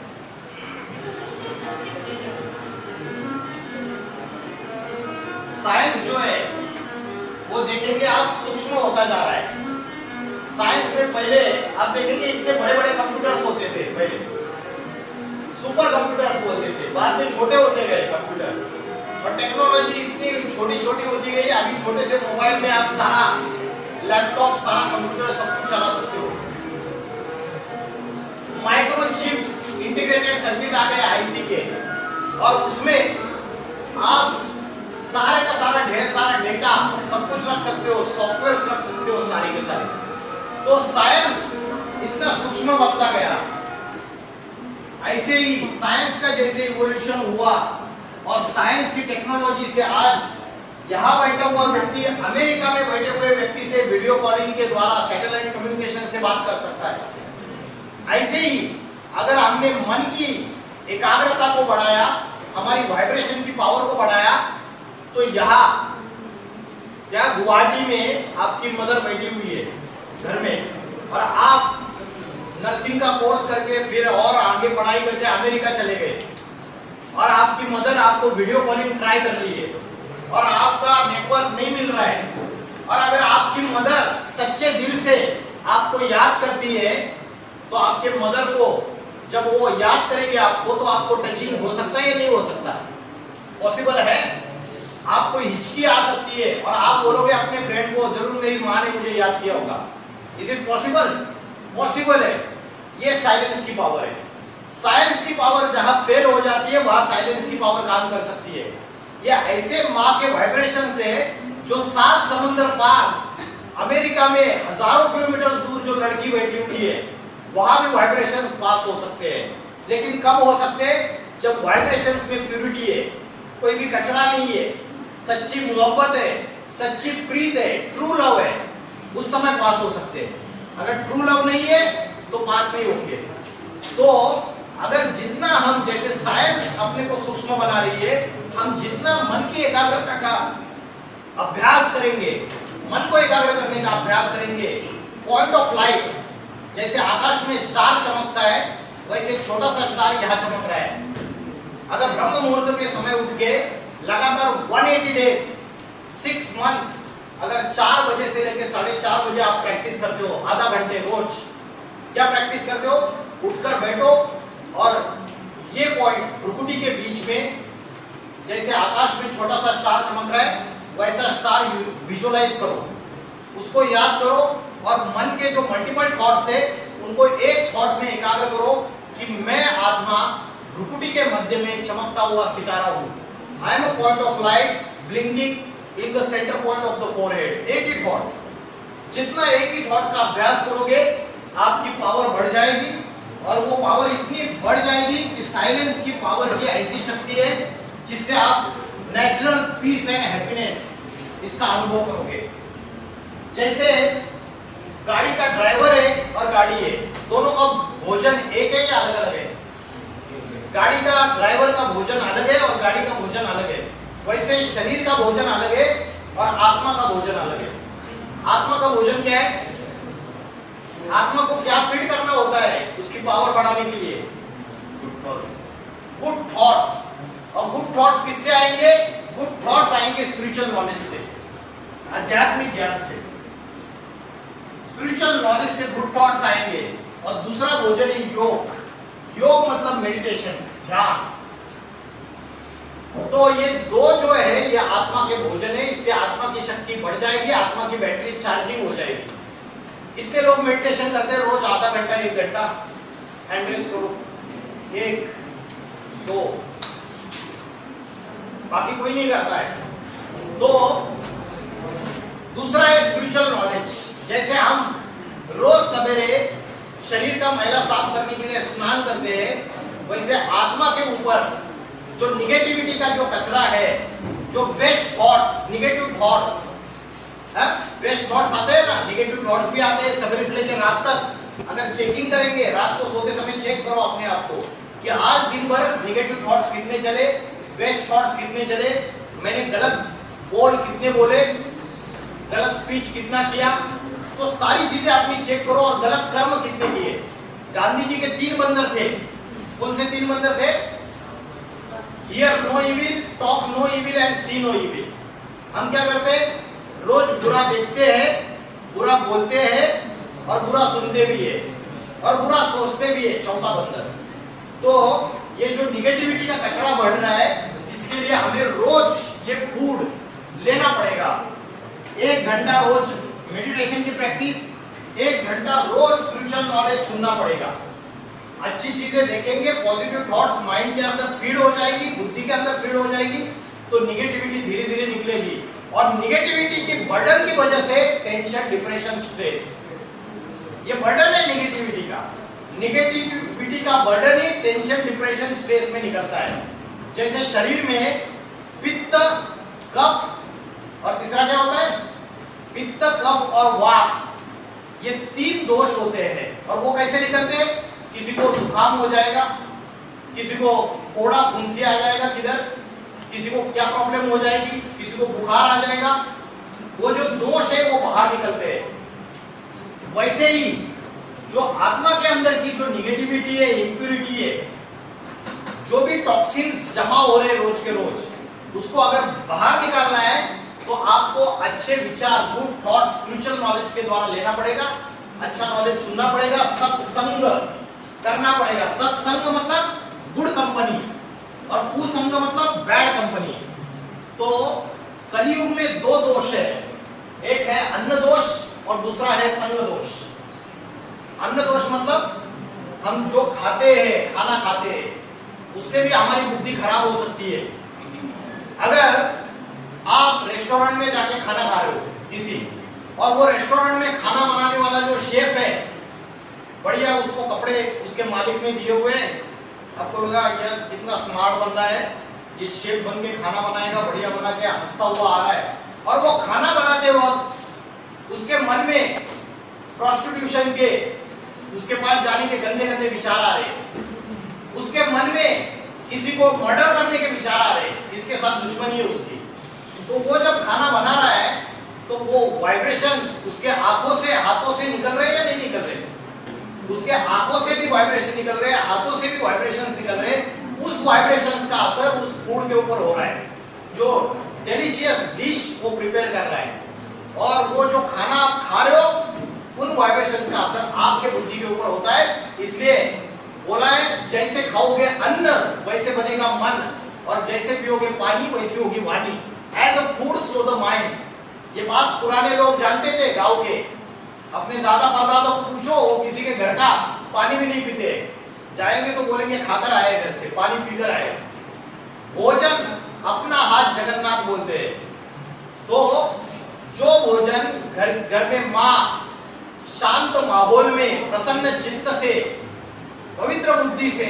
साइंस जो है वो देखेंगे आप सूक्ष्म होता जा रहा है। साइंस में पहले आप देखेंगे इतने बड़े बड़े कंप्यूटर्स होते थे, पहले सुपर कंप्यूटर्स बोलते थे, बाद में छोटे होते गए कंप्यूटर्स और टेक्नोलॉजी इतनी छोटी छोटी होती गई। अभी छोटे से मोबाइल में आप सारा लैपटॉप, सारा कंप्यूटर सब कुछ चला सकते हो। माइक्रोचिप्स, इंटीग्रेटेड सर्किट आ गए आईसी के, और उसमें आप सारे का सारा ढेर सारा डेटा सब कुछ रख सकते हो, सॉफ्टवेयर रख सकते हो सारे के सारे। तो साइंस इतना सूक्ष्म बनता गया। ऐसे ही साइंस का जैसे इवोल्यूशन हुआ और साइंस की टेक्नोलॉजी से आज यहाँ बैठा हुआ व्यक्ति अमेरिका में बैठे हुए व्यक्ति से वीडियो कॉलिंग के द्वारा सैटेलाइट कम्युनिकेशन से बात कर सकता है। ऐसे ही अगर हमने मन की एकाग्रता को बढ़ाया, हमारी वाइब्रेशन की पावर को बढ़ाया, तो यहाँ क्या गुवाहाटी में आपकी मदर बैठी हुई है घर में और आप नर्सिंग का कोर्स करके फिर और आगे पढ़ाई करके अमेरिका चले गए और आपकी मदर आपको वीडियो कॉलिंग ट्राई कर रही है और आपका नेटवर्क नहीं मिल रहा है, और अगर आपकी मदर सच्चे दिल से आपको याद करती है तो आपके मदर को जब वो याद करेंगे आपको तो आपको टचिंग हो सकता है या नहीं हो सकता? पॉसिबल है। आपको हिचकी आ सकती है और आप बोलोगे अपने फ्रेंड को जरूर मेरी माँ ने मुझे याद किया होगा। Is it possible? पॉसिबल है। ये साइलेंस की पावर है। साइंस की पावर जहां फेल हो जाती है वहां साइलेंस की पावर काम कर सकती है। ये ऐसे माँ के वाइब्रेशन से जो 7 समुद्र पार अमेरिका में हजारों किलोमीटर दूर जो लड़की बैठी हुई है वहां भी वाइब्रेशन पास हो सकते हैं। लेकिन कब हो सकते हैं? जब वाइब्रेशंस में प्यूरिटी है, कोई भी कचरा नहीं है, सच्ची मोहब्बत है, सच्ची प्रीत है, ट्रू लव है, उस समय पास हो सकते हैं। अगर ट्रू लव नहीं है तो पास नहीं होंगे। तो अगर जितना हम, जैसे साइंस अपने को सूक्ष्म बना रही है, हम जितना मन की एकाग्रता का अभ्यास करेंगे, मन को एकाग्र करने का अभ्यास करेंगे, पॉइंट ऑफ लाइट, जैसे आकाश में स्टार चमकता है वैसे छोटा सा स्टार यहाँ चमक रहा है। अगर ब्रह्म मुहूर्त के समय उठ के लगातार 180 डेज 6 मंथ्स अगर 4 बजे से लेकर 4:30 बजे आप प्रैक्टिस करते हो, आधा घंटे रोज, क्या प्रैक्टिस करते हो? उठकर बैठो और ये पॉइंट भ्रुकुटी के बीच में, जैसे आकाश में छोटा सा स्टार चमक रहा है वैसा स्टार विजुअलाइज करो, उसको याद करो और मन के जो मल्टीपल थॉट्स है उनको एक थॉट में एकाग्र करो कि मैं आत्मा भ्रुकुटी के मध्य में चमकता हुआ सितारा हूं। I am a point of light blinking in the centre point of the forehead. एक ही थॉट, जितना एक ही थॉट का अभ्यास करोगे आपकी पावर बढ़ जाएगी और वो पावर इतनी बढ़ जाएगी कि साइलेंस की पावर की ऐसी शक्ति है जिससे आप नेचुरल पीस एंड हैप्पीनेस इसका अनुभव करोगे। जैसे गाड़ी का ड्राइवर है और गाड़ी है, दोनों का भोजन एक है या अलग अलग है? गाड़ी का ड्राइवर का भोजन अलग है और गाड़ी का भोजन अलग है। वैसे शरीर का भोजन अलग है और आत्मा का भोजन अलग है। आत्मा का भोजन क्या है? आत्मा को क्या फीड करना होता है उसकी पावर बढ़ाने के लिए? Good thoughts. और गुड थॉट्स किससे आएंगे? गुड थॉट्स आएंगे स्पिरिचुअल नॉलेज से, आध्यात्मिक ज्ञान से। स्पिरिचुअल नॉलेज से गुड थॉट्स आएंगे। और दूसरा भोजन है योग। योग मतलब मेडिटेशन, ध्यान। तो ये दो जो है ये आत्मा के भोजन है, इससे आत्मा की शक्ति बढ़ जाएगी, आत्मा की बैटरी चार्जिंग हो जाएगी। कितने लोग मेडिटेशन करते हैं रोज? आधा घंटा 1 घंटा। हैंड रेज करो, 1 2, बाकी कोई नहीं करता है। तो दूसरा है स्पिरिचुअल नॉलेज। जैसे हम रोज सवेरे शरीर का मैला साफ करने के लिए स्नान करते हैं, वैसे आत्मा के ऊपर जो निगेटिविटी का जो कचरा है, जो waste thoughts, negative thoughts, waste thoughts आते हैं ना, निगेटिव थॉट्स भी आते हैं सवेरे से लेकर रात तक। अगर चेकिंग करेंगे, रात को सोते समय चेक करो अपने आप को कि आज दिन भर निगेटिव थॉट्स कितने चले, वेस्ट थॉट्स कितने चले, मैंने गलत बोल कितने बोले, गलत स्पीच कितना किया। तो सारी चीजें अपनी चेक करो और गलत कर्म कितने किए। गांधी जी के 3 बंदर थे। कौन से 3 बंदर थे? Hear no evil, talk no evil and see no evil. हम क्या करते हैं? रोज बुरा देखते हैं, बुरा बोलते हैं और बुरा सुनते भी है और बुरा सोचते भी है, चौथा बंदर। तो ये जो निगेटिविटी का कचरा बढ़ रहा है, इसके लिए हमें रोज ये फूड लेना पड़ेगा। 1 घंटा रोज मेडिटेशन की प्रैक्टिस, 1 घंटा रोज स्पिरिचुअल नॉलेज सुनना पड़ेगा। अच्छी चीजें देखेंगे, पॉजिटिव थॉट्स माइंड के अंदर फीड हो जाएगी, बुद्धि के अंदर फीड हो जाएगी, तो निगेटिविटी धीरे धीरे निकलेगी। और निगेटिविटी की बर्डन की वजह से टेंशन, डिप्रेशन, स्ट्रेस, ये बर्डन है निगेटिविटी का। निगेटिविटी का बर्डन ही टेंशन, डिप्रेशन, स्ट्रेस में निकलता है। जैसे शरीर में पित्त, कफ और तीसरा क्या होता है? पित्त, कफ और वात, ये 3 दोष होते हैं। और वो कैसे निकलते हैं? किसी को जुकाम हो जाएगा, किसी को फोड़ा फुंसी आ जाएगा, किधर किसी को क्या प्रॉब्लम हो जाएगी, किसी को बुखार आ जाएगा। वो जो दोष है वो बाहर निकलते हैं। वैसे ही जो आत्मा के अंदर की जो निगेटिविटी है, इंप्यूरिटी है, जो भी टॉक्सिन्स जमा हो रहे रोज के रोज, उसको अगर बाहर निकालना है तो आपको अच्छे विचार, गुड थॉट, स्पिरिचुअल नॉलेज के द्वारा लेना पड़ेगा। अच्छा नॉलेज सुनना पड़ेगा, सत्संग करना पड़ेगा। सत्संग मतलब गुड कंपनी और कुसंग मतलब बैड कंपनी। तो कलयुग में 2 दोष है, एक है अन्न दोष और दूसरा है संग दोष। अन्न दोष मतलब हम जो खाते हैं, खाना खाते हैं, उससे भी हमारी बुद्धि खराब हो सकती है। अगर आप रेस्टोरेंट में जाके खाना खा रहे हो किसी, और वो रेस्टोरेंट में खाना बनाने वाला जो शेफ है, बढ़िया उसको कपड़े उसके मालिक ने दिए हुए हैं, आपको लगा यार कितना स्मार्ट बंदा है, ये शेफ बन के खाना बनाएगा, बढ़िया बना के हंसता हुआ आ रहा है, और वो खाना बनाते वक्त उसके मन में प्रोस्टिट्यूशन के, उसके पास जाने के गंदे गंदे विचार आ रहे, उसके मन में किसी को मर्डर करने के विचार आ रहे, इसके साथ दुश्मनी है उसकी। तो वो जब खाना बना रहा है तो वो वाइब्रेशंस उसके आंखों से, हाथों से निकल रहे या नहीं निकल रहे? उसके आंखों से भी वाइब्रेशन निकल रहे हैं, हाथों से भी वाइब्रेशन निकल रहे हैं। उस वाइब्रेशंस का असर उस फूड के ऊपर हो रहा है जो डिलीशियस डिश वो प्रिपेयर कर रहा है, और वो जो खाना आप खा रहे हो उन वाइब्रेशंस का असर आपके बुद्धि के ऊपर होता है। इसलिए बोला है जैसे खाओगे अन्न वैसे बनेगा मन, और जैसे पियोगे पानी वैसी होगी वाणी। As a food so the mind. ये बात पुराने लोग जानते थे गांव के। अपने दादा परदादा को पूछो, वो किसी के घर का पानी भी नहीं पीते, जाएंगे तो बोलेंगे खाकर आए घर से, पानी पीकर आए। भोजन अपना हाथ जगन्नाथ बोलते हैं। तो जो भोजन घर में माँ शांत माहौल में प्रसन्न चित्त से, पवित्र बुद्धि से,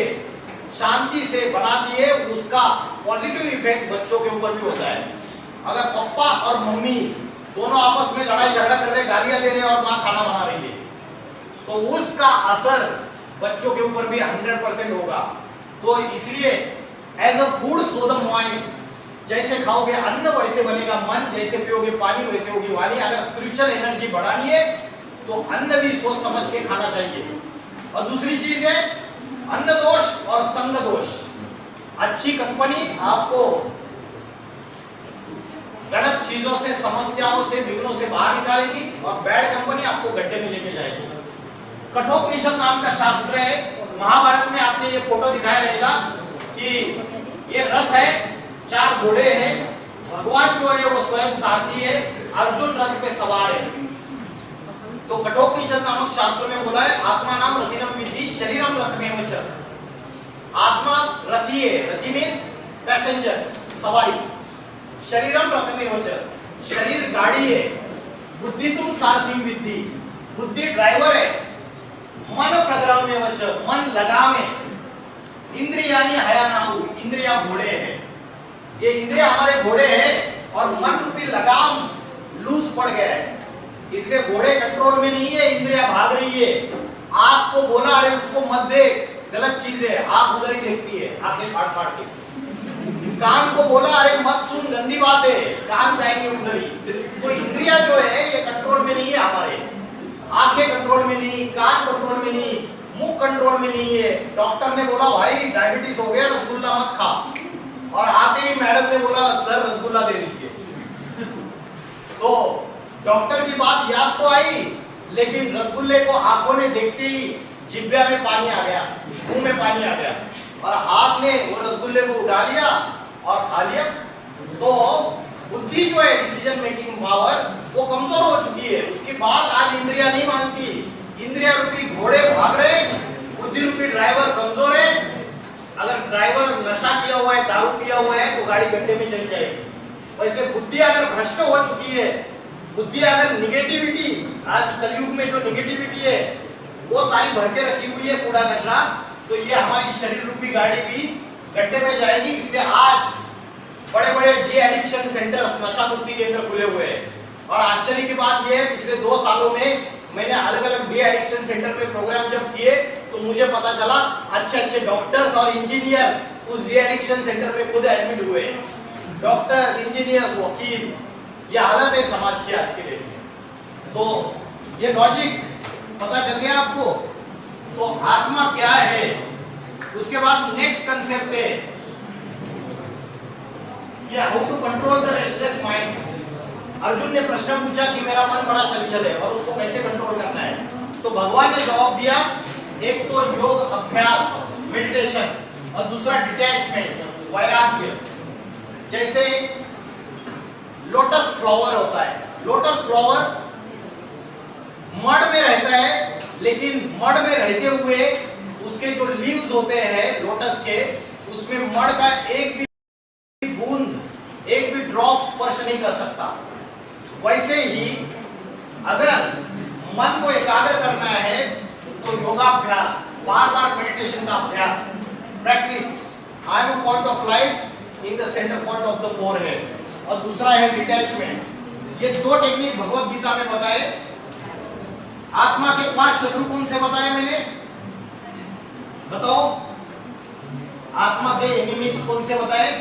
शांति से बनाती है, उसका पॉजिटिव इफेक्ट बच्चों के ऊपर भी होता है। अगर पापा और मम्मी दोनों आपस में लड़ाई झगड़ा कर रहे, गालियां दे रहे और माँ खाना बना रही है, तो उसका असर बच्चों के ऊपर भी 100% होगा। तो इसलिए as a food so the mind, जैसे खाओगे अन्न वैसे बनेगा मन, जैसे पियोगे पानी वैसे होगी वाणी। अगर स्पिरिचुअल एनर्जी बढ़ानी है तो अन्न भी सोच समझ के खाना चाहिए। और दूसरी चीज है अन्न दोष और संग दोष। अच्छी कंपनी आपको गलत चीजों से, समस्याओं से, विघ्नों से बाहर निकालेगी, और बैड कंपनी आपको गड्ढे में लेके जाएगी। कठोपनिषद नाम का शास्त्र है। महाभारत में आपने ये फोटो दिखाया रहेगा कि ये रथ है, 4 घोड़े हैं, भगवान जो है वो स्वयं सारथी है, अर्जुन रथ पे सवार है। तो कठोपनिषद नामक शास्त्र में बोला है आत्मा नाम रथिनम विद्धि शरीरम रथमेव च। आत्मा रथी है, रथी मीन्स पैसेंजर, सवारी। शरीरम रथमेव च, शरीर गाड़ी है। बुद्धि तुम सारथी विद्धि, बुद्धि ड्राइवर है। मन प्रग्रहमेव च, मन लगावे। इंद्रियानि हयानाहु, इंद्रिया घोड़े हैं। ये इंद्रिया हमारे घोड़े हैं और मन रूपी लगाम लूज पड़ गया है, इसलिए घोड़े कंट्रोल में नहीं है, इंद्रिया भाग रही है। आंख को बोला अरे उसको मत देख, गलत चीज है, आंख उधर ही देखती है, आंखें फाड़ फाड़ के। कान को बोला अरे मत सुन, गंदी बात है, कान जाएंगे उधर ही। तो इंद्रिया जो है ये कंट्रोल में नहीं है हमारे। आंखें कंट्रोल में नहीं, कान कंट्रोल में नहीं, मुंह कंट्रोल में नहीं है। डॉक्टर ने बोला भाई डायबिटीज हो गया, रसगुल्ला मत खा, और आते ही मैडम ने बोला सर रसगुल्ला दे दीजिए। तो डॉक्टर की बात याद तो आई, लेकिन रसगुल्ले को आंखों ने देखते ही जिब्या में पानी आ गया, मुंह में पानी आ गया, और हाथ ने वो रसगुल्ले को उठा लिया और खा लिया। तो बुद्धि जो है, डिसीजन मेकिंग पावर, वो कमजोर हो चुकी है। उसकी बात आज इंद्रिया नहीं मानती। इंद्रिया रूपी घोड़े भाग रहे, बुद्धि रूपी ड्राइवर कमजोर है। अगर ड्राइवर नशा किया हुआ है, दारू पिया हुआ है, तो गाड़ी गड्ढे में चली जाएगी। वैसे बुद्धि अगर भ्रष्ट हो चुकी है, बुद्धि अगर निगेटिविटी, आज कलयुग में जो निगेटिविटी है वो सारी भर के रखी हुई है, कूड़ा कचरा, तो ये हमारी शरीर रूपी गाड़ी भी गड्ढे में जाएगी। इसलिए आज बड़े बड़े डी एडिक्शन सेंटर, नशा मुक्ति केंद्र खुले हुए हैं। और आश्चर्य की बात यह है, पिछले 2 सालों में मैंने अलग अलग डी एडिक्शन सेंटर पे प्रोग्राम जब किए तो मुझे पता चला अच्छे अच्छे डॉक्टर्स और इंजीनियर्स उस डी एडिक्शन सेंटर में खुद एडमिट हुए। डॉक्टर्स, इंजीनियर्स, वकील, ये हालत है समाज की आज के लिए। तो ये लॉजिक पता चल गया आपको। तो आत्मा क्या है, उसके बाद नेक्स्ट कंसेप्ट है ये how to control the restless mind. Arjun ने प्रश्न पूछा कि मेरा मन बड़ा चंचल है और उसको कैसे कंट्रोल करना है। तो भगवान ने जवाब दिया, एक तो योग अभ्यास, मेडिटेशन, और दूसरा डिटैचमेंट, वैराग्य। जैसे लोटस फ्लावर होता है, लोटस फ्लावर मड में रहता है, लेकिन मड में रहते हुए उसके जो लीव्स होते हैं लोटस के, उसमें मड का एक भी बूंद, एक भी ड्रॉप स्पर्श नहीं कर सकता। वैसे ही अगर मन को एकाग्र करना है तो योगाभ्यास, बार बार मेडिटेशन का अभ्यास, practice. I am a point of light, in the centre point of the forehead और दूसरा है डिटैचमेंट। ये दो टेक्निक भगवत गीता में बताए। आत्मा के 5 शत्रु कौन से बताए मैंने, बताओ? आत्मा के एनिमीज कौन से बताए?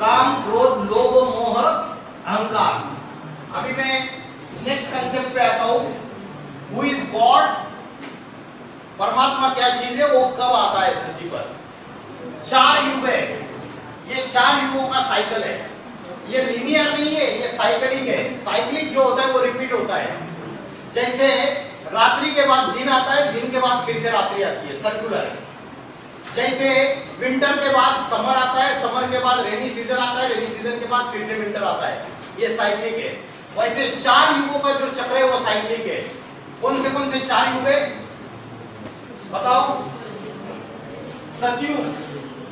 काम, क्रोध, लोभ, मोह, अहंकार। अभी मैं नेक्स्ट कंसेप्ट पे आता हूं। Who is God? परमात्मा क्या चीज है, वो कब आता है धरती पर? 4 युग है। ये 4 युगों का साइकिल है। ये लिनियर नहीं है, ये साइक्लिक है। साइक्लिक जो होता है वो रिपीट होता है। जैसे रात्रि के बाद दिन आता है, दिन के बाद फिर से रात्रि आती है, सर्कुलर है। जैसे विंटर के बाद समर आता है, समर के बाद रेनी सीजन आता है, रेनी सीजन के बाद फिर से विंटर आता है, ये साइक्लिक है। वैसे 4 युगों का जो चक्र है वो साइक्लिक है। कौन से 4 युग है बताओ? सतयुग।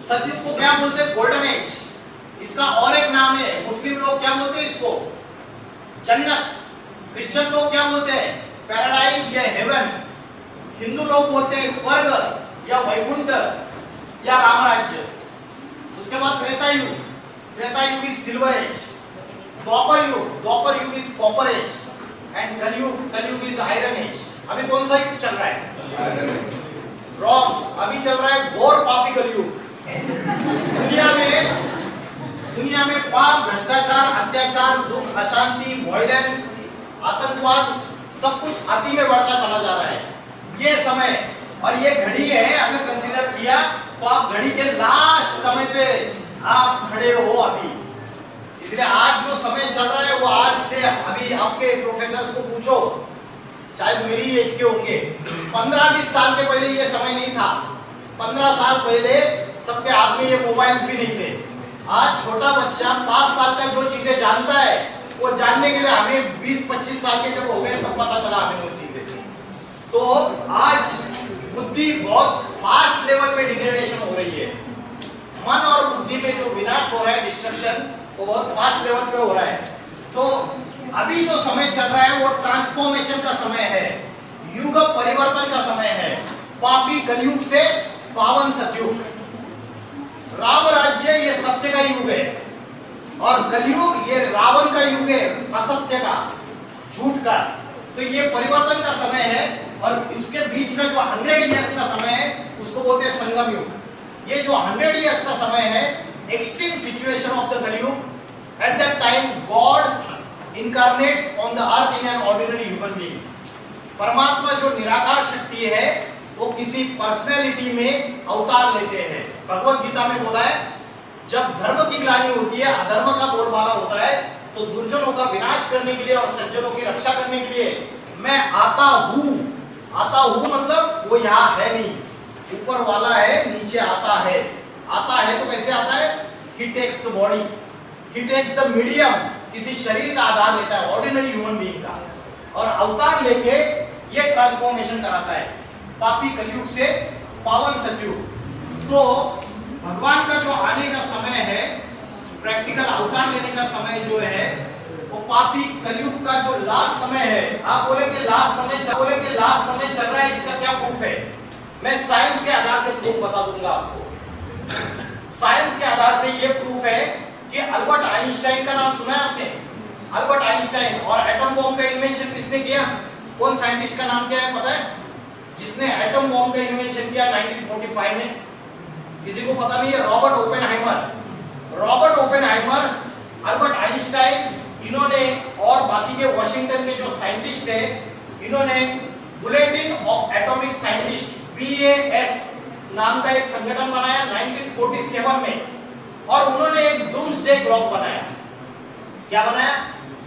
सतयुग को क्या बोलते हैं? Golden age. इसका और एक नाम है, मुस्लिम लोग क्या बोलते हैं इसको? जन्नत। क्रिश्चियन लोग क्या बोलते हैं? पैराडाइज या हेवन। हिंदू लोग बोलते हैं स्वर्ग या वैकुंठ या रामराज्य। उसके बाद त्रेता युग। त्रेता युग is silver age. Dwapar Yug is copper age. And Kalyug is iron age. अभी कौन सा युग चल रहा है? रॉन्ग, अभी चल रहा है घोर पापी कलयुग। दुनिया में पाप, भ्रष्टाचार, अत्याचार, दुख, अशांति, वायलेंस, आतंकवाद सब कुछ अति में बढ़ता चला जा रहा है। ये समय और ये घड़ी है, अगर कंसीडर किया तो आप घड़ी के लास्ट समय पे आप खड़े हो अभी। इसलिए आज जो समय चल रहा है वो आज से अभी आपके प्रोफेसर्स को पूछो, शायद मेरी एज के होंगे, 15-20 साल के पहले ये समय नहीं था। 15 साल पहले सबके हाथ में ये मोबाइल्स भी नहीं थे। आज छोटा बच्चा 5 साल का जो चीजें जानता है वो जानने के लिए हमें 20-25 साल के जब हो गए तब पता चला हमें वो चीजें। तो आज बुद्धि बहुत फास्ट लेवल पे डिग्रेडेशन हो रही है। मन और बुद्धि में जो विनाश हो रहा है, डिस्ट्रक्शन, वो बहुत फास्ट लेवल पे हो रहा है। तो अभी जो समय चल रहा है वो ट्रांसफॉर्मेशन का समय है, युग परिवर्तन का समय है। पापी कलयुग से पावन सतयुग। राम राज्य ये सत्य का युग है और कलयुग ये रावण का युग है, असत्य का, झूठ का। तो ये परिवर्तन का समय है और उसके बीच का जो 100 इयर्स का समय है उसको बोलते हैं संगम युग। ये जो 100 इयर्स का समय है, extreme situation of the Kalyug. At that time God incarnates on the earth in an ordinary human being. परमात्मा जो निराकार शक्ति है वो किसी पर्सनैलिटी में अवतार लेते हैं। भगवत गीता में बोला है, जब धर्म की ग्लानि होती है, अधर्म का बोलबाला होता है, तो दुर्जनों का विनाश करने के लिए और सज्जनों की रक्षा करने के लिए मैं आता हूँ। आता हूँ मतलब वो यहाँ है नहीं, ऊपर वाला है, नीचे आता है। आता है तो कैसे आता है? He takes the body, he takes the medium, किसी शरीर का आधार लेता है, ऑर्डिनरी ह्यूमन बीइंग का, और अवतार लेके ये ट्रांसफॉर्मेशन कराता है पापी कलयुग से पावन सतयुग। तो भगवान का जो आने का समय है, प्रैक्टिकल अवतार लेने का समय जो है, वो पापी कलयुग का जो लास्ट समय है। आप बोले कि लास्ट समय चल रहा है, इसका क्या प्रूफ है? मैं साइंस के आधार से प्रूफ बता दूंगा आपको। साइंस के आधार से ये प्रूफ है कि अल्बर्ट आइंस्टाइन का नाम सुना है आपने? Albert Einstein. और एटम बॉम्ब का इन्वेंशन किसने किया? कौन साइंटिस्ट का नाम क्या है पता है? जिसने एटम बॉम्ब का इन्वेंशन किया 1945 में, किसी को पता नहीं है? Robert Oppenheimer. Robert Oppenheimer, Albert Einstein, इन्होंने और बाकी के वॉशिंगटन के जो साइंटिस्ट है, इन्होंने bulletin of atomic scientist BAS नाम का एक संगठन बनाया 1947 में, और उन्होंने एक डूम्सडे क्लॉक बनाया। क्या बनाया?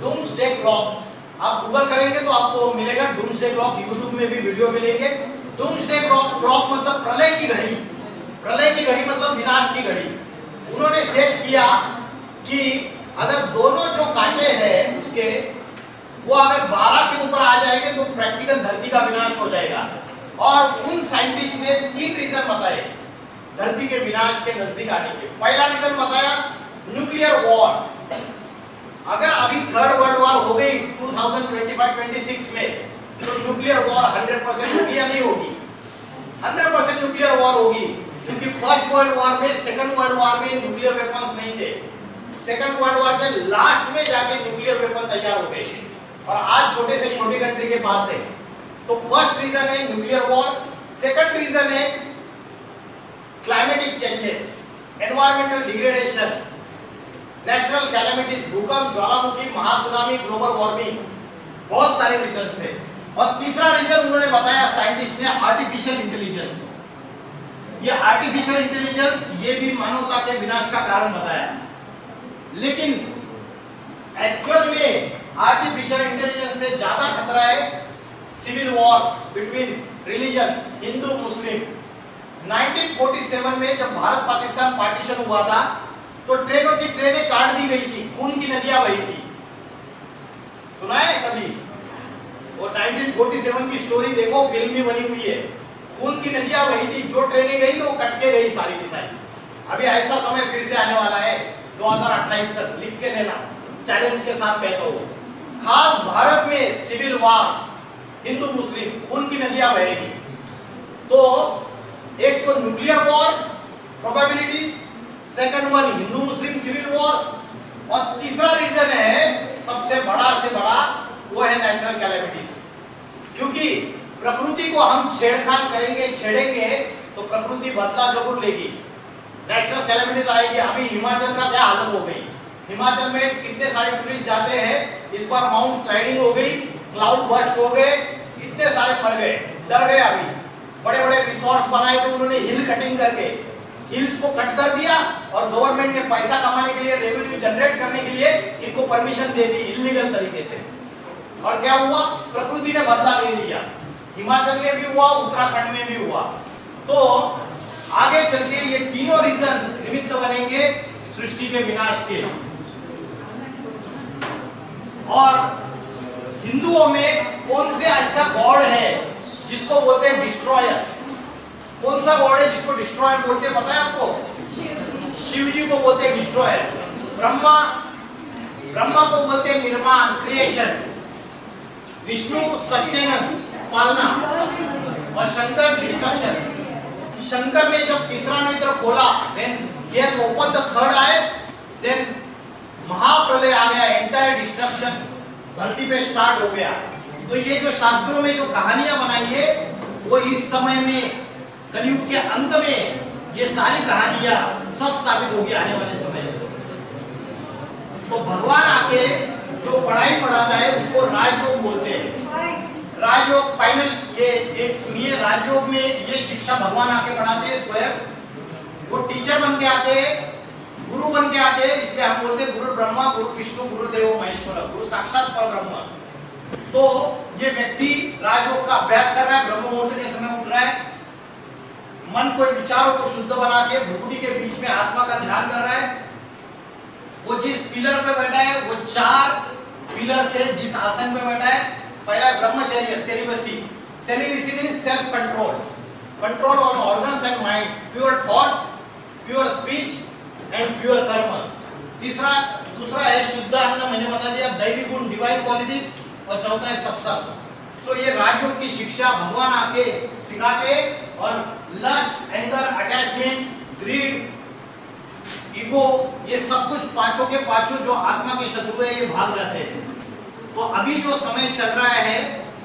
Doomsday clock. आप गूगल करेंगे तो आपको मिलेगा डूम्सडे क्लॉक, यूट्यूब में भी वीडियो मिलेंगे। डूम्सडे क्लॉक मतलब प्रलय की घड़ी। प्रलय की घड़ी मतलब विनाश की घड़ी। उन्होंने सेट किया कि अगर दोनों जो कांटे हैं उसके, वो अगर 12 के ऊपर आ जाएंगे तो प्रैक्टिकल धरती का विनाश हो जाएगा। और उन साइंटिस्ट ने 3 रीजन बताए धरती के विनाश के नजदीक आने के। पहला रीजन बताया न्यूक्लियर वॉर। अगर अभी 3rd वर्ल्ड वॉर हो गई 2025-26 में, तो न्यूक्लियर वॉर 100% होगी या नहीं होगी? 100% न्यूक्लियर वॉर होगी। क्योंकि फर्स्ट वर्ल्ड वॉर में, सेकंड वर्ल्ड वॉर में न्यूक्लियर वेपन्स नहीं थे। सेकंड वर्ल्ड वॉर के लास्ट में जाके न्यूक्लियर वेपन तैयार हो गए और आज छोटे से छोटी कंट्री के पास है। तो फर्स्ट रीजन है न्यूक्लियर वॉर। सेकंड रीजन है climatic changes, environmental degradation, natural calamities, भूकंप, ज्वालामुखी, महासुनामी, ग्लोबल वार्मिंग, बहुत सारे रीजन है। और तीसरा रीजन उन्होंने बताया साइंटिस्ट ने, आर्टिफिशियल इंटेलिजेंस। ये आर्टिफिशियल इंटेलिजेंस ये भी मानवता के विनाश का कारण बताया, लेकिन एक्चुअल में आर्टिफिशियल इंटेलिजेंस से ज्यादा खतरा है civil wars between religions, Hindu Muslim. 1947 में जब भारत पाकिस्तान पार्टीशन हुआ था तो ट्रेनों की ट्रेनें काट दी गई थी, खून की नदियां बही थी। सुना है कभी? वो 1947 की स्टोरी देखो, फिल्म भी बनी हुई है। खून की नदियां बही थी, जो ट्रेनें गई तो वो कट के गई सारी की सारी। अभी ऐसा समय फिर से आने वाला है 2028 तक, लिख के लेना, चैलेंज के साथ कहता हूं। खास भारत में सिविल वॉर्स, हिंदू मुस्लिम, खून की नदियां बहेगी। तो एक तो nuclear war probabilities, second one Hindu Muslim civil wars, और तीसरा रीजन है सबसे बड़ा से बड़ा, वो है नेचुरल कैलामिटीज। क्योंकि प्रकृति को हम छेड़खान करेंगे, छेड़ेंगे तो प्रकृति बदला जरूर लेगी, नेचुरल कैलामिटीज आएगी। अभी हिमाचल का क्या हालत हो गई, हिमाचल में कितने सारे टूरिस्ट जाते हैं, इस बार माउंट स्लाइडिंग हो गई, क्लाउड बस्ट हो गए, इतने सारे मर गए, डर गए। अभी बड़े बड़े रिसोर्ट्स बनाए थे उन्होंने हिल कटिंग करके, हिल्स को कट कर दिया और गवर्नमेंट ने पैसा कमाने के लिए, रेवेन्यू जनरेट करने के लिए इनको परमिशन दे दी इलीगल तरीके से। और क्या हुआ, प्रकृति ने बदला ले लिया। हिमाचल में भी हुआ, उत्तराखंड में भी हुआ। तो आगे चल के ये तीनों रीजंस निमित्त बनेंगे सृष्टि के विनाश के। और हिंदुओं में कौन से ऐसा गॉड है जिसको बोलते हैं डिस्ट्रॉयर? कौन सा गॉड है जिसको डिस्ट्रॉयर बोलते हैं, पता है आपको? शिव जी को बोलते हैं डिस्ट्रॉयर। ब्रह्मा को बोलते हैं निर्माण, क्रिएशन। विष्णु सस्टेनेंस, पालना, और शंकर डिस्ट्रक्शन। शंकर ने जब तीसरा नेत्र खोला, then he has opened the third eye, then महाप्रलय आ गया, एंटायर डिस्ट्रक्शन धरती पे स्टार्ट हो गया। तो ये जो शास्त्रों में जो कहानियां बनाई है वो इस समय में कलयुग के अंत में ये सारी कहानियां सच साबित होगी आने वाले समय में। तो भगवान आके जो पढ़ाई पढ़ाता है उसको राजयोग बोलते हैं। राजयोग फाइनल, ये एक सुनिए, राजयोग में ये शिक्षा भगवान आके पढ़ाते हैं स्वयं। वो टीचर बन के आते हैं, गुरु बन के आते हैं, इसलिए हम बोलते हैं गुरु ब्रह्मा, गुरु विष्णु, गुरु देवो महेश्वर, गुरु साक्षात परब्रह्म। तो ये व्यक्ति राजयोग का अभ्यास कर रहा है, ब्रह्म मुहूर्त के समय उठ रहा है, मन को, विचारों को शुद्ध बना के भ्रुकुटी के बीच में आत्मा का ध्यान कर रहा है। वो जिस पिलर पे बैठा है, वो 4 पिलर से जिस आसन पे बैठा है, पहला है ब्रह्मचर्य, celibacy. Celibacy means self control, control on organs and minds, pure thoughts, pure speech and pure कर्म। दूसरा है शुद्ध अन्न, मैंने बता दिया, दैवी गुण, डिवाइन क्वालिटीज, और चौथा है सत्संग। सो ये राजयोग की शिक्षा भगवान आके सिखाते, और lust, anger, attachment, greed, ego, ये सब कुछ पांचों के पांचों जो आत्मा के शत्रु है ये भाग जाते हैं। तो अभी जो समय चल रहा है,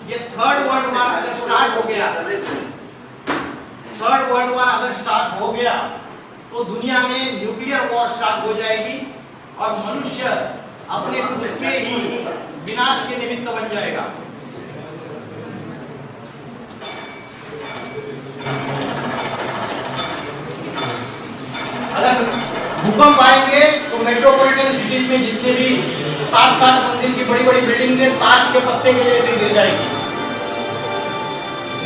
ये थर्ड वर्ल्ड वॉर अगर स्टार्ट हो गया, थर्ड वर्ल्ड वॉर अगर स्टार्ट हो गया तो दुनिया में न्यूक्लियर वॉर स्टार्ट हो जाएगी और मनुष्य अपने खुद के ही विनाश के निमित्त बन जाएगा। अगर भूकंप आएंगे तो मेट्रोपॉलिटन सिटीज में जितने भी 60 मंजिल की बड़ी बड़ी बिल्डिंग है, ताश के पत्ते के जैसे गिर जाएगी।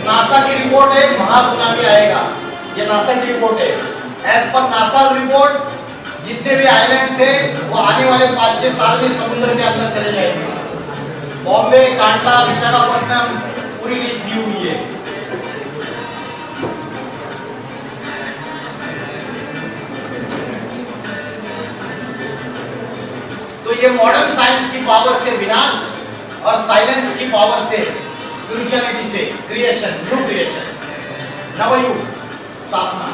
नासा की रिपोर्ट है महासुनामी आएगा, ये नासा की रिपोर्ट है। एज पर नासा रिपोर्ट जितने भी आइलैंड्स है वो आने वाले 5-6 साल में समुद्र के अंदर चले जाएंगे। बॉम्बे, कांडला, विशाखापट्टनम पूरी लिस्ट दी हुई है। तो ये मॉडर्न साइंस की पावर से विनाश और साइलेंस की पावर से, स्पिरिचुअलिटी से क्रिएशन, न्यू क्रिएशन, नवयुग स्थापना।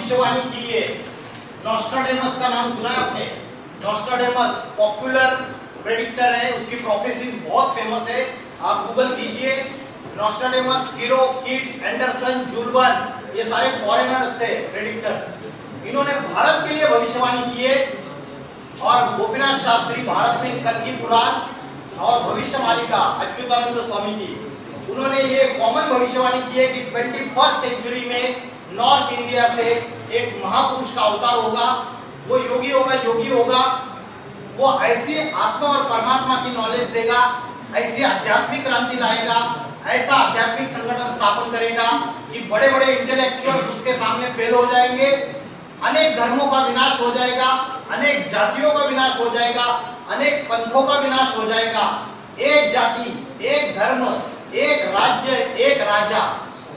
भविष्यवाणी की है। नॉस्ट्राडेमस का नाम सुना है आपने? नॉस्ट्राडेमस पॉपुलर प्रेडिक्टर है, उसकी प्रोफेसीज बहुत फेमस है, आप गूगल कीजिए। नॉस्ट्राडेमस, किरो, किट, एंडरसन, जुल्बन, ये सारे फॉरेनर्स थे प्रेडिक्टर्स। इन्होंने भारत के लिए भविष्यवाणी की है। और गोपीनाथ शास्त्री भारत में कल की पुराण और भविष्यवाणी अच्युतानंद स्वामी की, उन्होंने ये कॉमन भविष्यवाणी की है कि 21st सेंचुरी में नॉर्थ इंडिया से एक महापुरुष का अवतार होगा। वो योगी होगा, वो ऐसी आत्मा और परमात्मा की नॉलेज देगा, ऐसी आध्यात्मिक क्रांति लाएगा, ऐसा आध्यात्मिक संगठन स्थापन करेगा कि बड़े बड़े इंटेलेक्चुअल्स उसके सामने फेल हो जाएंगे, अनेक धर्मों का विनाश हो जाएगा, अनेक जातियों का विनाश हो जाएगा, अनेक पंथों का विनाश हो जाएगा। एक जाति, एक धर्म, एक राज्य, एक राजा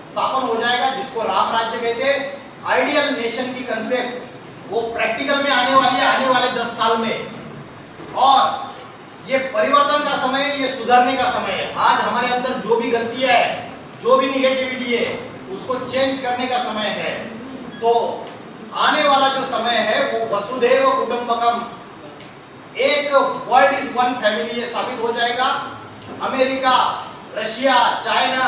स्थापन हो जाएगा, जिसको राम राज्य कहते हैं। आइडियल नेशन की कंसेप्ट वो प्रैक्टिकल में आने वाली है आने वाले 10 साल में। और ये परिवर्तन का समय है, ये सुधरने का समय है। आज हमारे अंदर जो भी गलतियां है, जो भी निगेटिविटी है, उसको चेंज करने का समय है। तो आने वाला जो समय है वो वसुधैव कुटुंबकम, एक वर्ल्ड इज वन फैमिली, ये साबित हो जाएगा। America, Russia, China,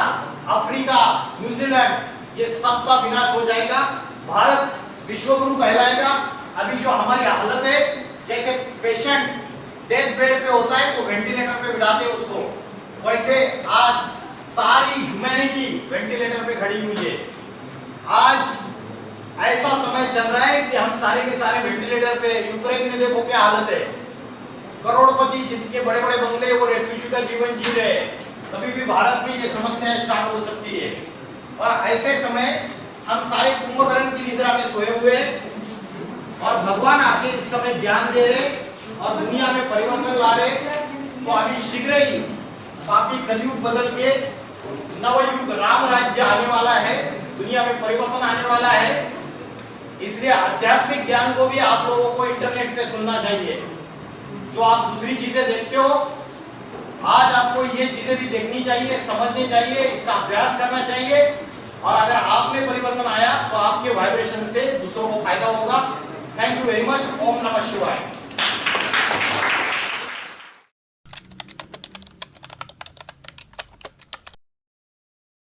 Africa, New Zealand, ये सब का विनाश हो जाएगा। भारत विश्वगुरु कहलाएगा। अभी जो हमारी हालत है, जैसे पेशेंट डेथ बेड पे होता है तो वेंटिलेटर पे बिठाते हैं उसको, वैसे आज सारी ह्यूमैनिटी वेंटिलेटर पे खड़ी हुई है। आज ऐसा समय चल रहा है कि हम सारे के सारे वेंटिलेटर पे। यूक्रेन में देखो क्या हालत है, करोड़पति जिनके बड़े बड़े बंगले, वो रेफ्यूजी का जीवन जी रहे हैं। कभी भी भारत में ये समस्याएं स्टार्ट हो सकती है। और ऐसे समय हम सारे कुंभकर्ण की निद्रा में सोए हुए हैं और भगवान आके इस समय ध्यान दे रहे और दुनिया में परिवर्तन ला रहे। तो अभी शीघ्र ही पापी कलयुग बदल के नवयुग राम राज्य आने वाला है, दुनिया में परिवर्तन आने वाला है। इसलिए आध्यात्मिक ज्ञान को भी आप लोगों को इंटरनेट पे सुनना चाहिए। जो आप दूसरी चीजें देखते हो, आज आपको ये चीजें भी देखनी चाहिए, समझनी चाहिए, इसका अभ्यास करना चाहिए। और अगर आप में परिवर्तन आया तो आपके वाइब्रेशन से दूसरों को फायदा होगा। Thank you very much. ओम नमः शिवाय।